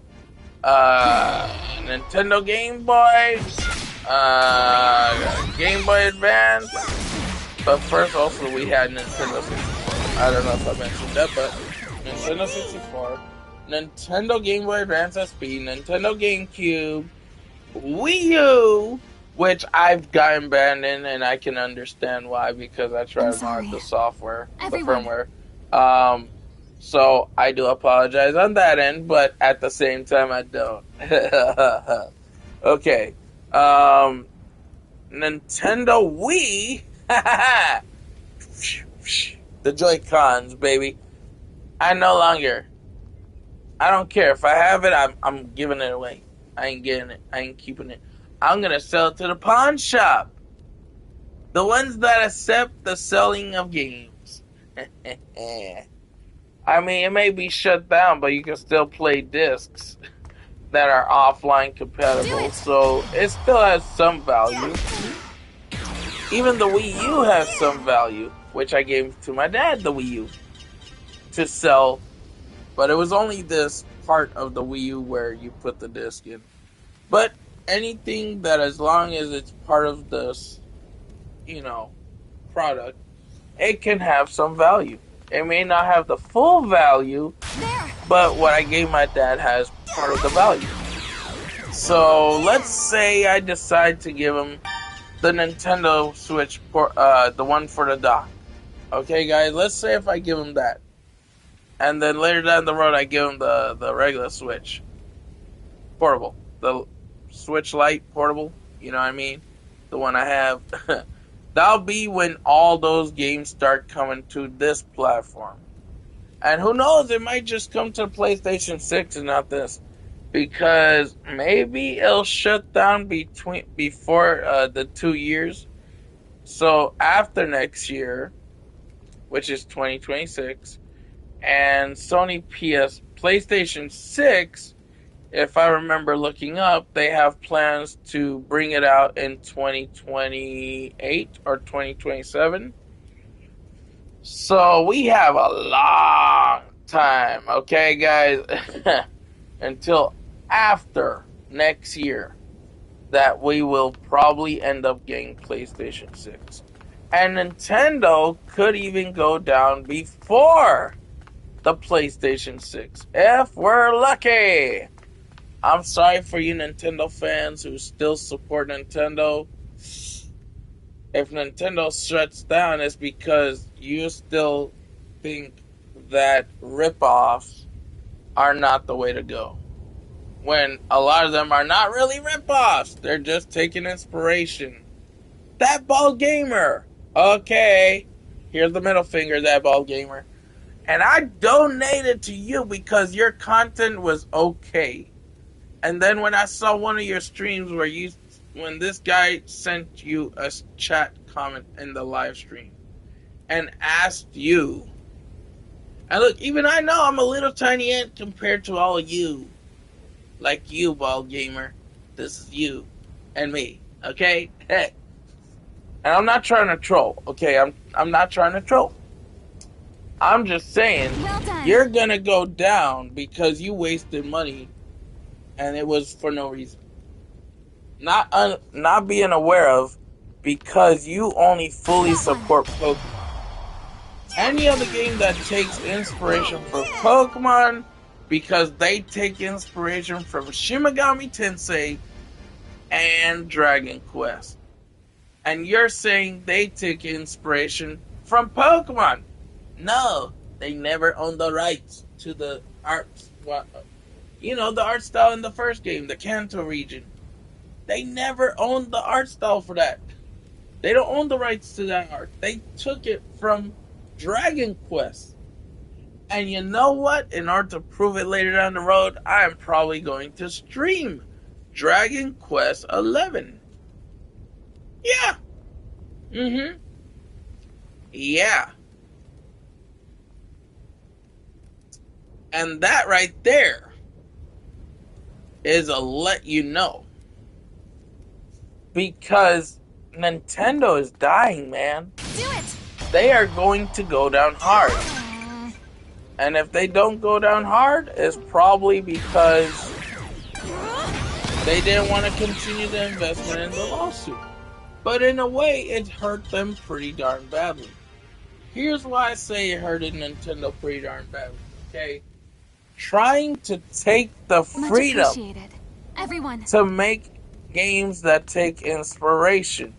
Nintendo Game Boy, Game Boy Advance. But first, also, we had Nintendo 64. I don't know if I mentioned that, but Nintendo 64, Nintendo Game Boy Advance SP, Nintendo GameCube, Wii U, which I've gotten banned in, and I can understand why, because I tried to mod the software, Everyone. the firmware. So I do apologize on that end, but at the same time, I don't. Okay. Nintendo Wii. The Joy-Cons, baby. I don't care. If I have it, I'm giving it away. I ain't getting it. I ain't keeping it. I'm gonna sell it to the pawn shop. The ones that accept the selling of games. I mean, it may be shut down, but you can still play discs that are offline compatible, so it still has some value. Even the Wii U has some value, which I gave to my dad, the Wii U, to sell, but it was only this part of the Wii U where you put the disc in. But anything that, as long as it's part of this, product, it can have some value. It may not have the full value, but what I gave my dad has part of the value. So let's say I decide to give him the Nintendo Switch, the one for the dock. Okay, guys, let's say if I give him that, and then later down the road I give him the regular Switch, portable, the Switch Lite portable. You know what I mean? The one I have. That'll be when all those games start coming to this platform. And who knows, it might just come to PlayStation 6 and not this. Because maybe it'll shut down before the 2 years. So after next year, which is 2026, and Sony PlayStation 6, if I remember looking up, they have plans to bring it out in 2028 or 2027. So we have a long time, okay, guys, until after next year that we will probably end up getting PlayStation 6. And Nintendo could even go down before the PlayStation 6, if we're lucky. I'm sorry for you Nintendo fans who still support Nintendo. If Nintendo shuts down, it's because you still think that rip-offs are not the way to go. When a lot of them are not really rip-offs. They're just taking inspiration. That Bald Gamer. Okay. Here's the middle finger, that Bald Gamer. And I donated to you because your content was okay. And then when I saw one of your streams when this guy sent you a chat comment in the live stream and asked you, and look, even I know I'm a little tiny ant compared to all of you. Like you, Bald Gamer. This is you and me, okay? Hey. And I'm not trying to troll, okay? I'm not trying to troll. I'm just saying, you're gonna go down because you wasted money and it was for no reason. Not being aware of, because you only fully support Pokemon. Any other game that takes inspiration from Pokemon, because they take inspiration from Shin Megami Tensei and Dragon Quest. And you're saying they took inspiration from Pokemon. No, they never owned the rights to the art. The art style in the first game, the Kanto region. They never owned the art style for that. They don't own the rights to that art. They took it from Dragon Quest. And you know what? In order to prove it later down the road, I am probably going to stream Dragon Quest 11. Yeah. Mm-hmm. Yeah. And that right there is a let you know. Because Nintendo is dying, man. Do it! They are going to go down hard. And if they don't go down hard, it's probably because they didn't want to continue the investment in the lawsuit. But in a way, it hurt them pretty darn badly. Here's why I say it hurted Nintendo pretty darn badly, okay? Trying to take the freedom Much appreciated. Everyone. to make games that take inspiration.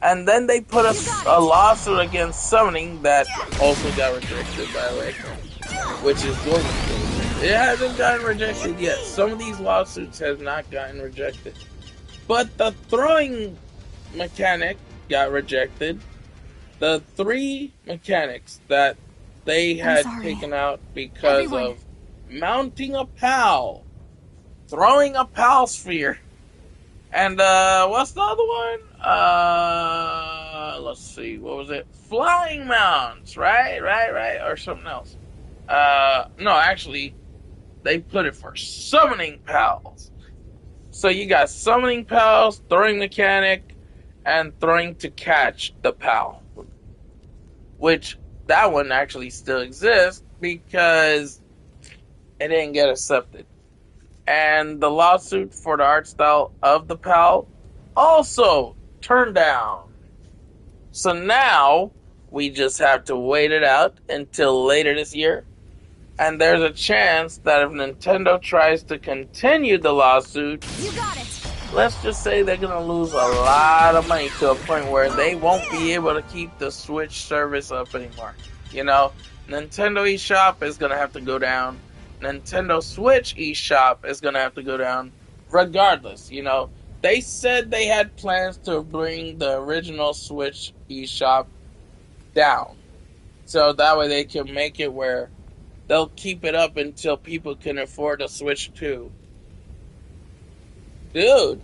And then they put a lawsuit against Summoning that also got rejected, by the way. Which is going to get rejected. It hasn't gotten rejected yet. Some of these lawsuits have not gotten rejected. But the throwing mechanic got rejected. The 3 mechanics that they had taken out because of mounting a PAL, throwing a PAL sphere, and what's the other one? Let's see, what was it? Flying mounts, right? Or something else. No, actually, they put it for summoning PALs. So you got summoning PALs, throwing mechanic, and throwing to catch the PAL. Which, that one actually still exists because it didn't get accepted. And the lawsuit for the art style of the PAL also turned down. So now, we just have to wait it out until later this year. And there's a chance that if Nintendo tries to continue the lawsuit, You got it. let's just say they're going to lose a lot of money to a point where they won't be able to keep the Switch service up anymore. Nintendo eShop is going to have to go down. Nintendo Switch eShop is going to have to go down regardless. They said they had plans to bring the original Switch eShop down. So that way they can make it where they'll keep it up until people can afford a Switch 2. Dude,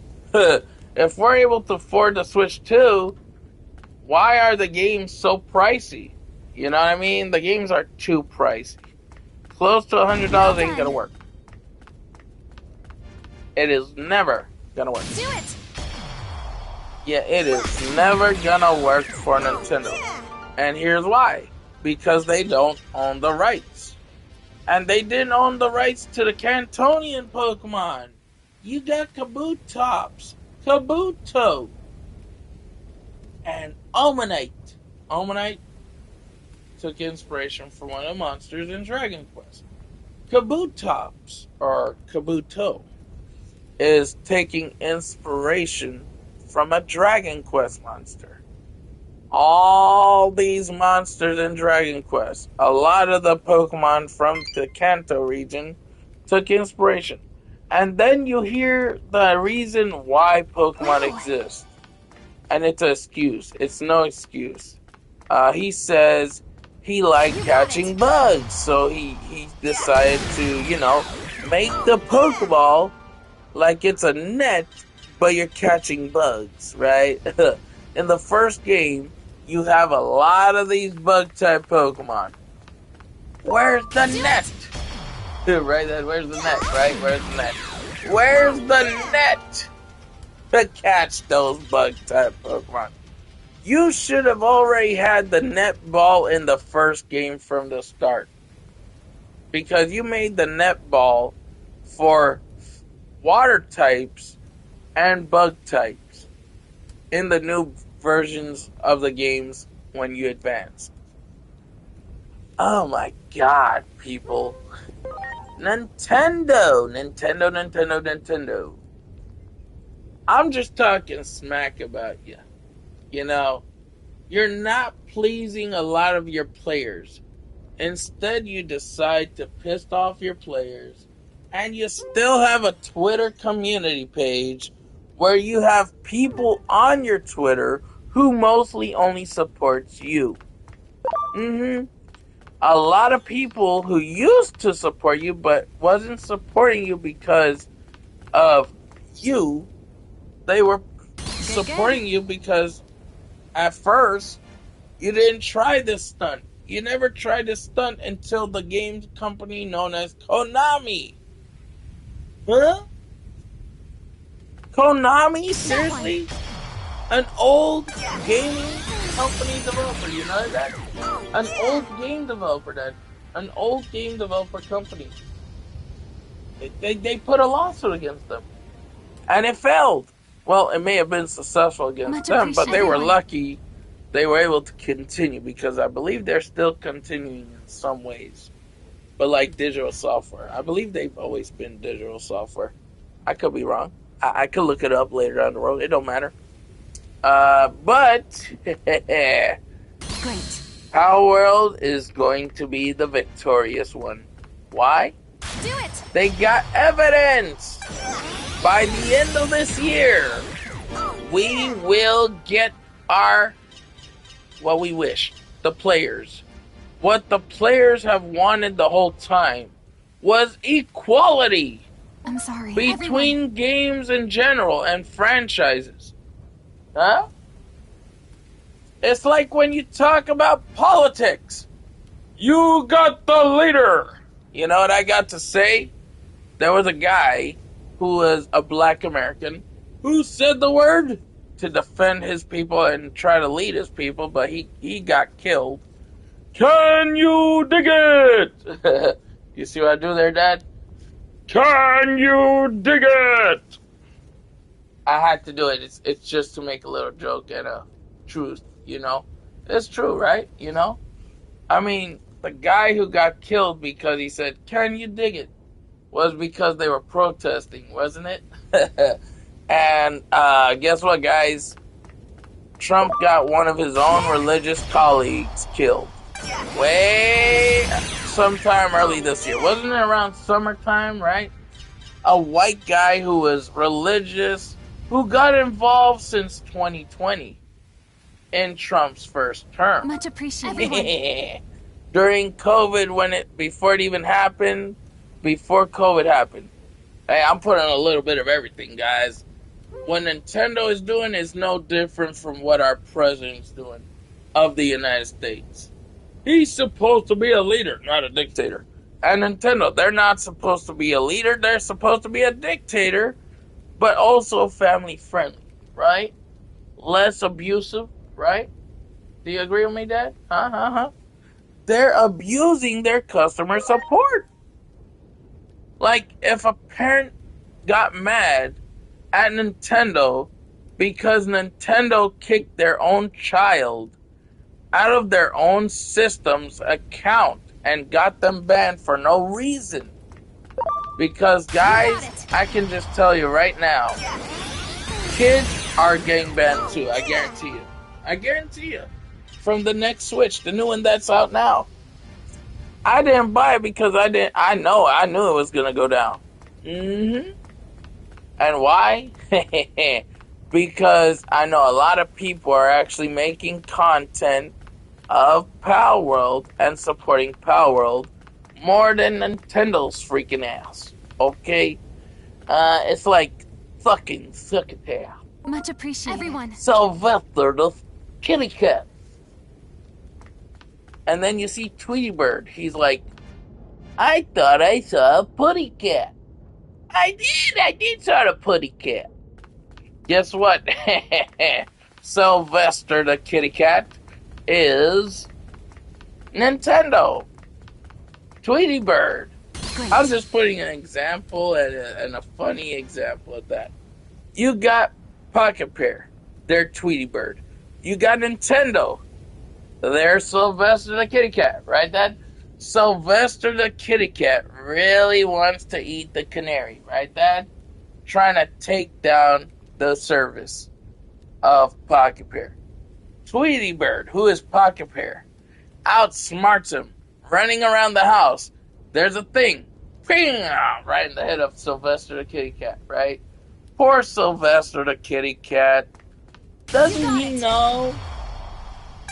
if we're able to afford the Switch 2, why are the games so pricey? You know what I mean? The games are too pricey. Close to $100 ain't gonna work. It is never gonna work. Do it! Yeah, it is never gonna work for Nintendo. And here's why. Because they don't own the rights. And they didn't own the rights to the Cantonian Pokemon. You got Kabutops, Kabuto, and Omanite. Omanite took inspiration from one of the monsters in Dragon Quest. Kabutops, or Kabuto, is taking inspiration from a Dragon Quest monster. All these monsters in Dragon Quest, a lot of the Pokemon from the Kanto region took inspiration. And then you hear the reason why Pokemon exist. And it's an excuse. It's no excuse. He says he liked catching bugs. So he decided to, make the Pokeball like it's a net, but you're catching bugs, right? In the first game, you have a lot of these bug-type Pokemon. Where's the net? Right? Where's the net, right? Where's the net? Where's the net to catch those bug-type Pokemon? You should have already had the net ball in the first game from the start. Because you made the net ball for water types and bug types in the new versions of the games when you advance. Oh my god, people. Nintendo. I'm just talking smack about you. You know, you're not pleasing a lot of your players. Instead, you decide to piss off your players, and you still have a Twitter community page where you have people on your Twitter who mostly only supports you. A lot of people who used to support you but wasn't supporting you because of you, they were supporting you because at first you didn't try this stunt. You never tried this stunt until the game company known as Konami. Huh? Konami? Seriously? An old gaming company developer, you know that? An old game developer, an old game developer company. They put a lawsuit against them. And it failed. Well, it may have been successful against them, but they were lucky they were able to continue because I believe they're still continuing in some ways. But like digital software, I believe they've always been digital software. I could be wrong. I could look it up later down the road. It don't matter. But Great. Power World is going to be the victorious one. Why? Do it. They got evidence. By the end of this year, we will get what we wish. The players. What the players have wanted the whole time was equality. I'm sorry. Between games in general and franchises. Huh? It's like when you talk about politics. You got the leader. You know what I got to say? There was a guy who was a black American who said the word to defend his people and try to lead his people, but he got killed. Can you dig it? You see what I do there, Dad? Can you dig it? I had to do it. It's just to make a little joke and a truth, you know? It's true, right? You know? I mean, the guy who got killed because he said, can you dig it? Was because they were protesting, wasn't it? And guess what, guys? Trump got one of his own religious colleagues killed. Way sometime early this year. Wasn't it around summertime, right? A white guy who was religious, who got involved since 2020 in Trump's first term. Much appreciated. During COVID, before it even happened, before COVID happened. Hey, I'm putting a little bit of everything, guys. What Nintendo is doing is no different from what our president's doing of the United States. He's supposed to be a leader, not a dictator. And Nintendo, they're not supposed to be a leader. They're supposed to be a dictator, but also family friendly, right? Less abusive, right? Do you agree with me, Dad? They're abusing their customer support. Like, if a parent got mad at Nintendo because Nintendo kicked their own child out of their own system's account and got them banned for no reason. Because, guys, I can just tell you right now, kids are getting banned too, I guarantee you. I guarantee you. From the next Switch, the new one that's out now. I didn't buy it because I knew it was gonna go down. And why? Because I know a lot of people are actually making content of Power World and supporting Power World more than Nintendo's freaking ass. Okay? It's like fucking suck it there. Much appreciated. Everyone. Sylvester the kitty cat. And then you see Tweety Bird. He's like, I thought I saw a putty cat. I did saw a putty cat. Guess what? Sylvester the kitty cat is Nintendo. Tweety Bird. Great. I was just putting an example and a funny example of that. You got Pocket Pair. They're Tweety Bird. You got Nintendo. There's Sylvester the kitty cat, right, Dad? Sylvester the kitty cat really wants to eat the canary, right, Dad? Trying to take down the service of Pocket Pair. Tweety Bird, who is Pocket Pair, outsmarts him, running around the house. There's a thing. Ping! Right in the head of Sylvester the kitty cat, right? Poor Sylvester the kitty cat. Doesn't he know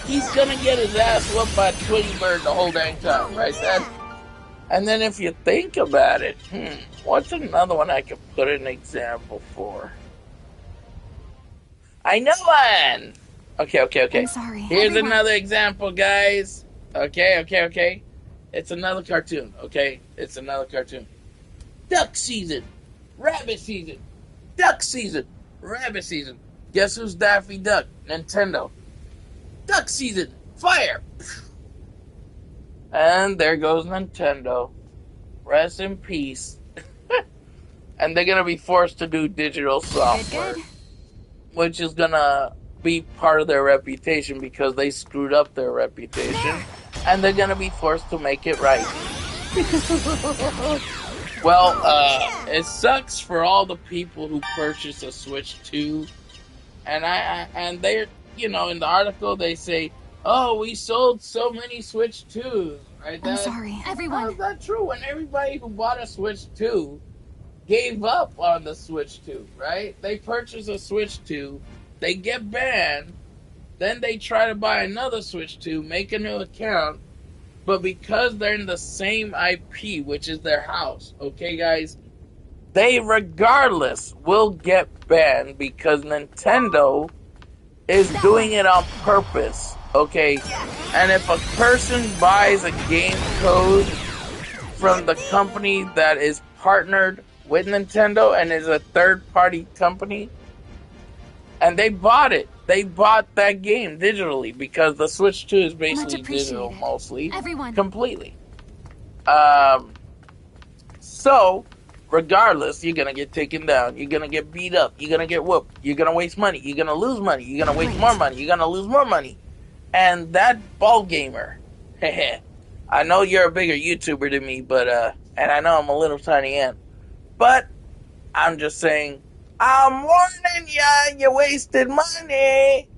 he's gonna get his ass whooped by Tweety Bird the whole dang time, right, Dad? And then if you think about it, what's another one I could put an example for? I know one! Okay. I'm sorry. Here's Everyone. another example, guys. Okay. It's another cartoon, okay? It's another cartoon. Duck season. Rabbit season. Duck season. Rabbit season. Guess who's Daffy Duck? Nintendo. Duck season. Fire. And there goes Nintendo. Rest in peace. And they're gonna be forced to do digital software. Good. Which is gonna be part of their reputation because they screwed up their reputation. And they're gonna be forced to make it right. Well, it sucks for all the people who purchased a Switch 2. And they're, in the article they say, oh, we sold so many Switch 2s, right? I'm sorry. Everyone. How's that true? When everybody who bought a Switch 2 gave up on the Switch 2, right? They purchase a Switch 2, they get banned, then they try to buy another Switch 2, make a new account, but because they're in the same IP, which is their house, okay, guys, they regardless will get banned because Nintendo is doing it on purpose, okay? And if a person buys a game code from the company that is partnered with Nintendo and is a third-party company, and they bought it. They bought that game digitally because the Switch 2 is basically digital mostly. Everyone. Completely. So, regardless, you're going to get taken down. You're going to get beat up. You're going to get whooped. You're going to waste money. You're going to lose money. You're going to waste more money. You're going to lose more money. And that ball gamer, I know you're a bigger YouTuber than me, but, and I know I'm a little tiny ant, but I'm just saying, I'm warning ya, you wasted money.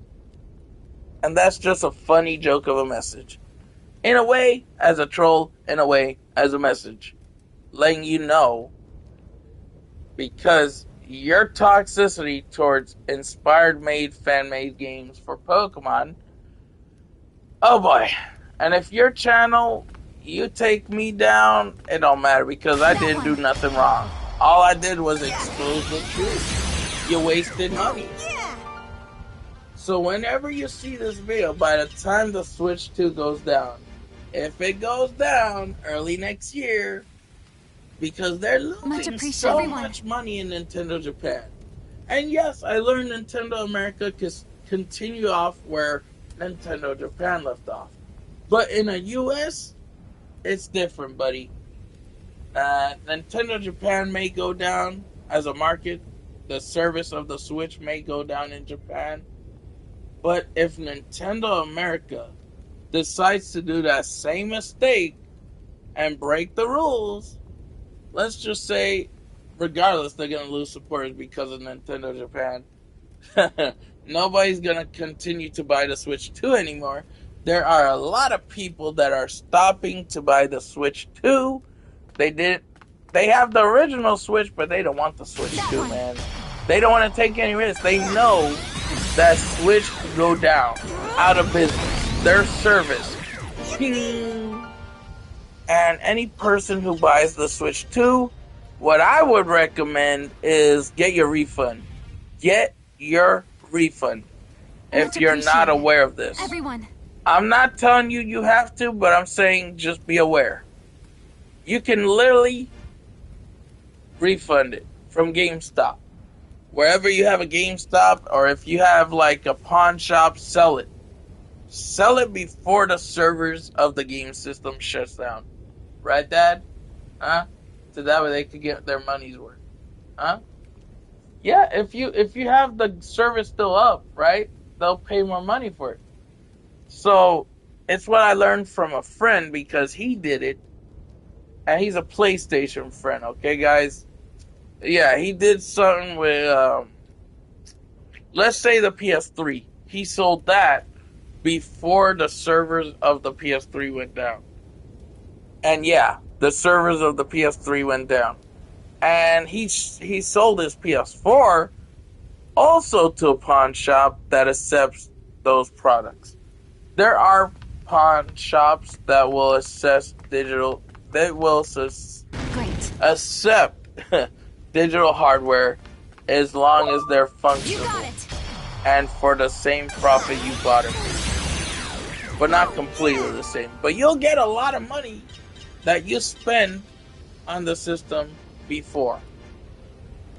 And that's just a funny joke of a message. In a way, as a troll, in a way, as a message. Letting you know, because your toxicity towards inspired-made, fan-made games for Pokemon, oh boy. And if your channel, you take me down, it don't matter because I didn't do nothing wrong. All I did was expose the truth. You wasted money. So whenever you see this video, by the time the Switch 2 goes down, if it goes down early next year, because they're losing so much money in Nintendo Japan. And yes, I learned Nintendo America can continue off where Nintendo Japan left off. But in the US, it's different, buddy. Nintendo Japan may go down as a market. The service of the Switch may go down in Japan. But if Nintendo America decides to do that same mistake and break the rules, let's just say, regardless, they're going to lose supporters because of Nintendo Japan. Nobody's going to continue to buy the Switch 2 anymore. There are a lot of people that are stopping to buy the Switch 2. They have the original Switch, but they don't want the Switch 2, man. They don't want to take any risks. They know that Switch could go down, out of business. Their service. Ping. And any person who buys the Switch 2, what I would recommend is get your refund. Get your refund. If you're not aware of this. Everyone. I'm not telling you you have to, but I'm saying just be aware. You can literally refund it from GameStop. Wherever you have a GameStop, or if you have like a pawn shop, sell it. Sell it before the servers of the game system shuts down. Right, Dad? Huh? So that way they could get their money's worth. Huh? Yeah, if you have the service still up, right, they'll pay more money for it. So, it's what I learned from a friend because he did it. And he's a PlayStation friend, okay, guys? Yeah, he did something with, let's say the PS3. He sold that before the servers of the PS3 went down. And yeah, the servers of the PS3 went down. And he sold his PS4 also to a pawn shop that accepts those products. There are pawn shops that will accept accept digital hardware as long as they're functional and for the same profit you bought it for. But not completely the same. But you'll get a lot of money that you spend on the system before,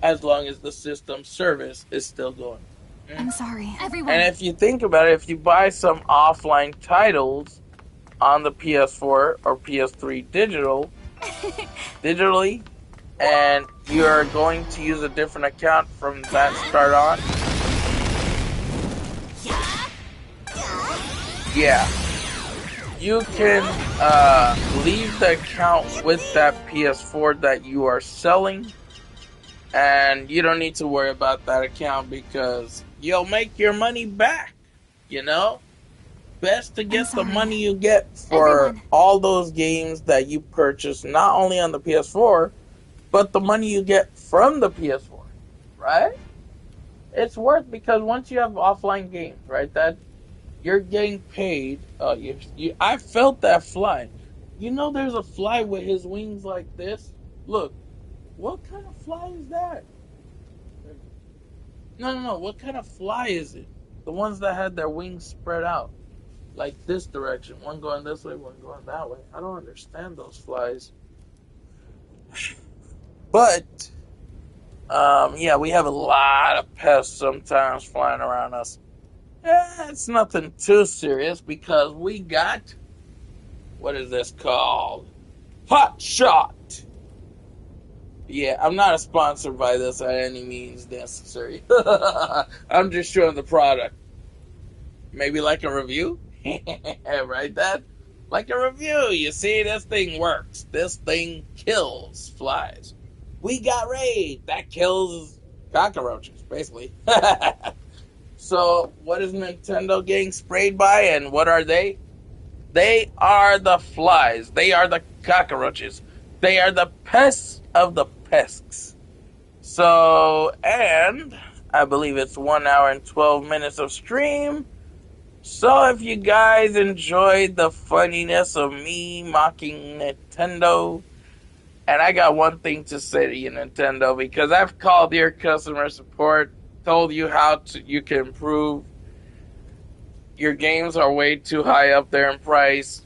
as long as the system service is still going. I'm sorry, everyone. And if you think about it, if you buy some offline titles on the PS4 or PS3 digitally, and you're going to use a different account from that start on, yeah, you can leave the account with that PS4 that you are selling, and you don't need to worry about that account because you'll make your money back, you know? Best to get the money you get for all those games that you purchase, not only on the PS4, but the money you get from the PS4, right? It's worth, because once you have offline games, right, that you're getting paid. I felt that fly. You know, there's a fly with his wings like this. Look, what kind of fly is that? No. What kind of fly is it? The ones that had their wings spread out, like this direction. One going this way, one going that way. I don't understand those flies. But, yeah, we have a lot of pests sometimes flying around us. It's nothing too serious because we got, what is this called? Hot Shot. Yeah, I'm not sponsored by this at any means necessary. I'm just showing the product. Maybe like a review? Right, Dad? Like a review. You see, this thing works. This thing kills flies. We got Raid. That kills cockroaches, basically. So, what is Nintendo getting sprayed by, and what are they? They are the flies. They are the cockroaches. They are the pests of the pests. So, and I believe it's 1 hour and 12 minutes of stream. So, if you guys enjoyed the funniness of me mocking Nintendo, and I got one thing to say to you, Nintendo, because I've called your customer support, told you how you can improve. Your games are way too high up there in price.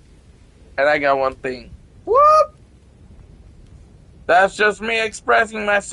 And I got one thing. Whoop! That's just me expressing myself.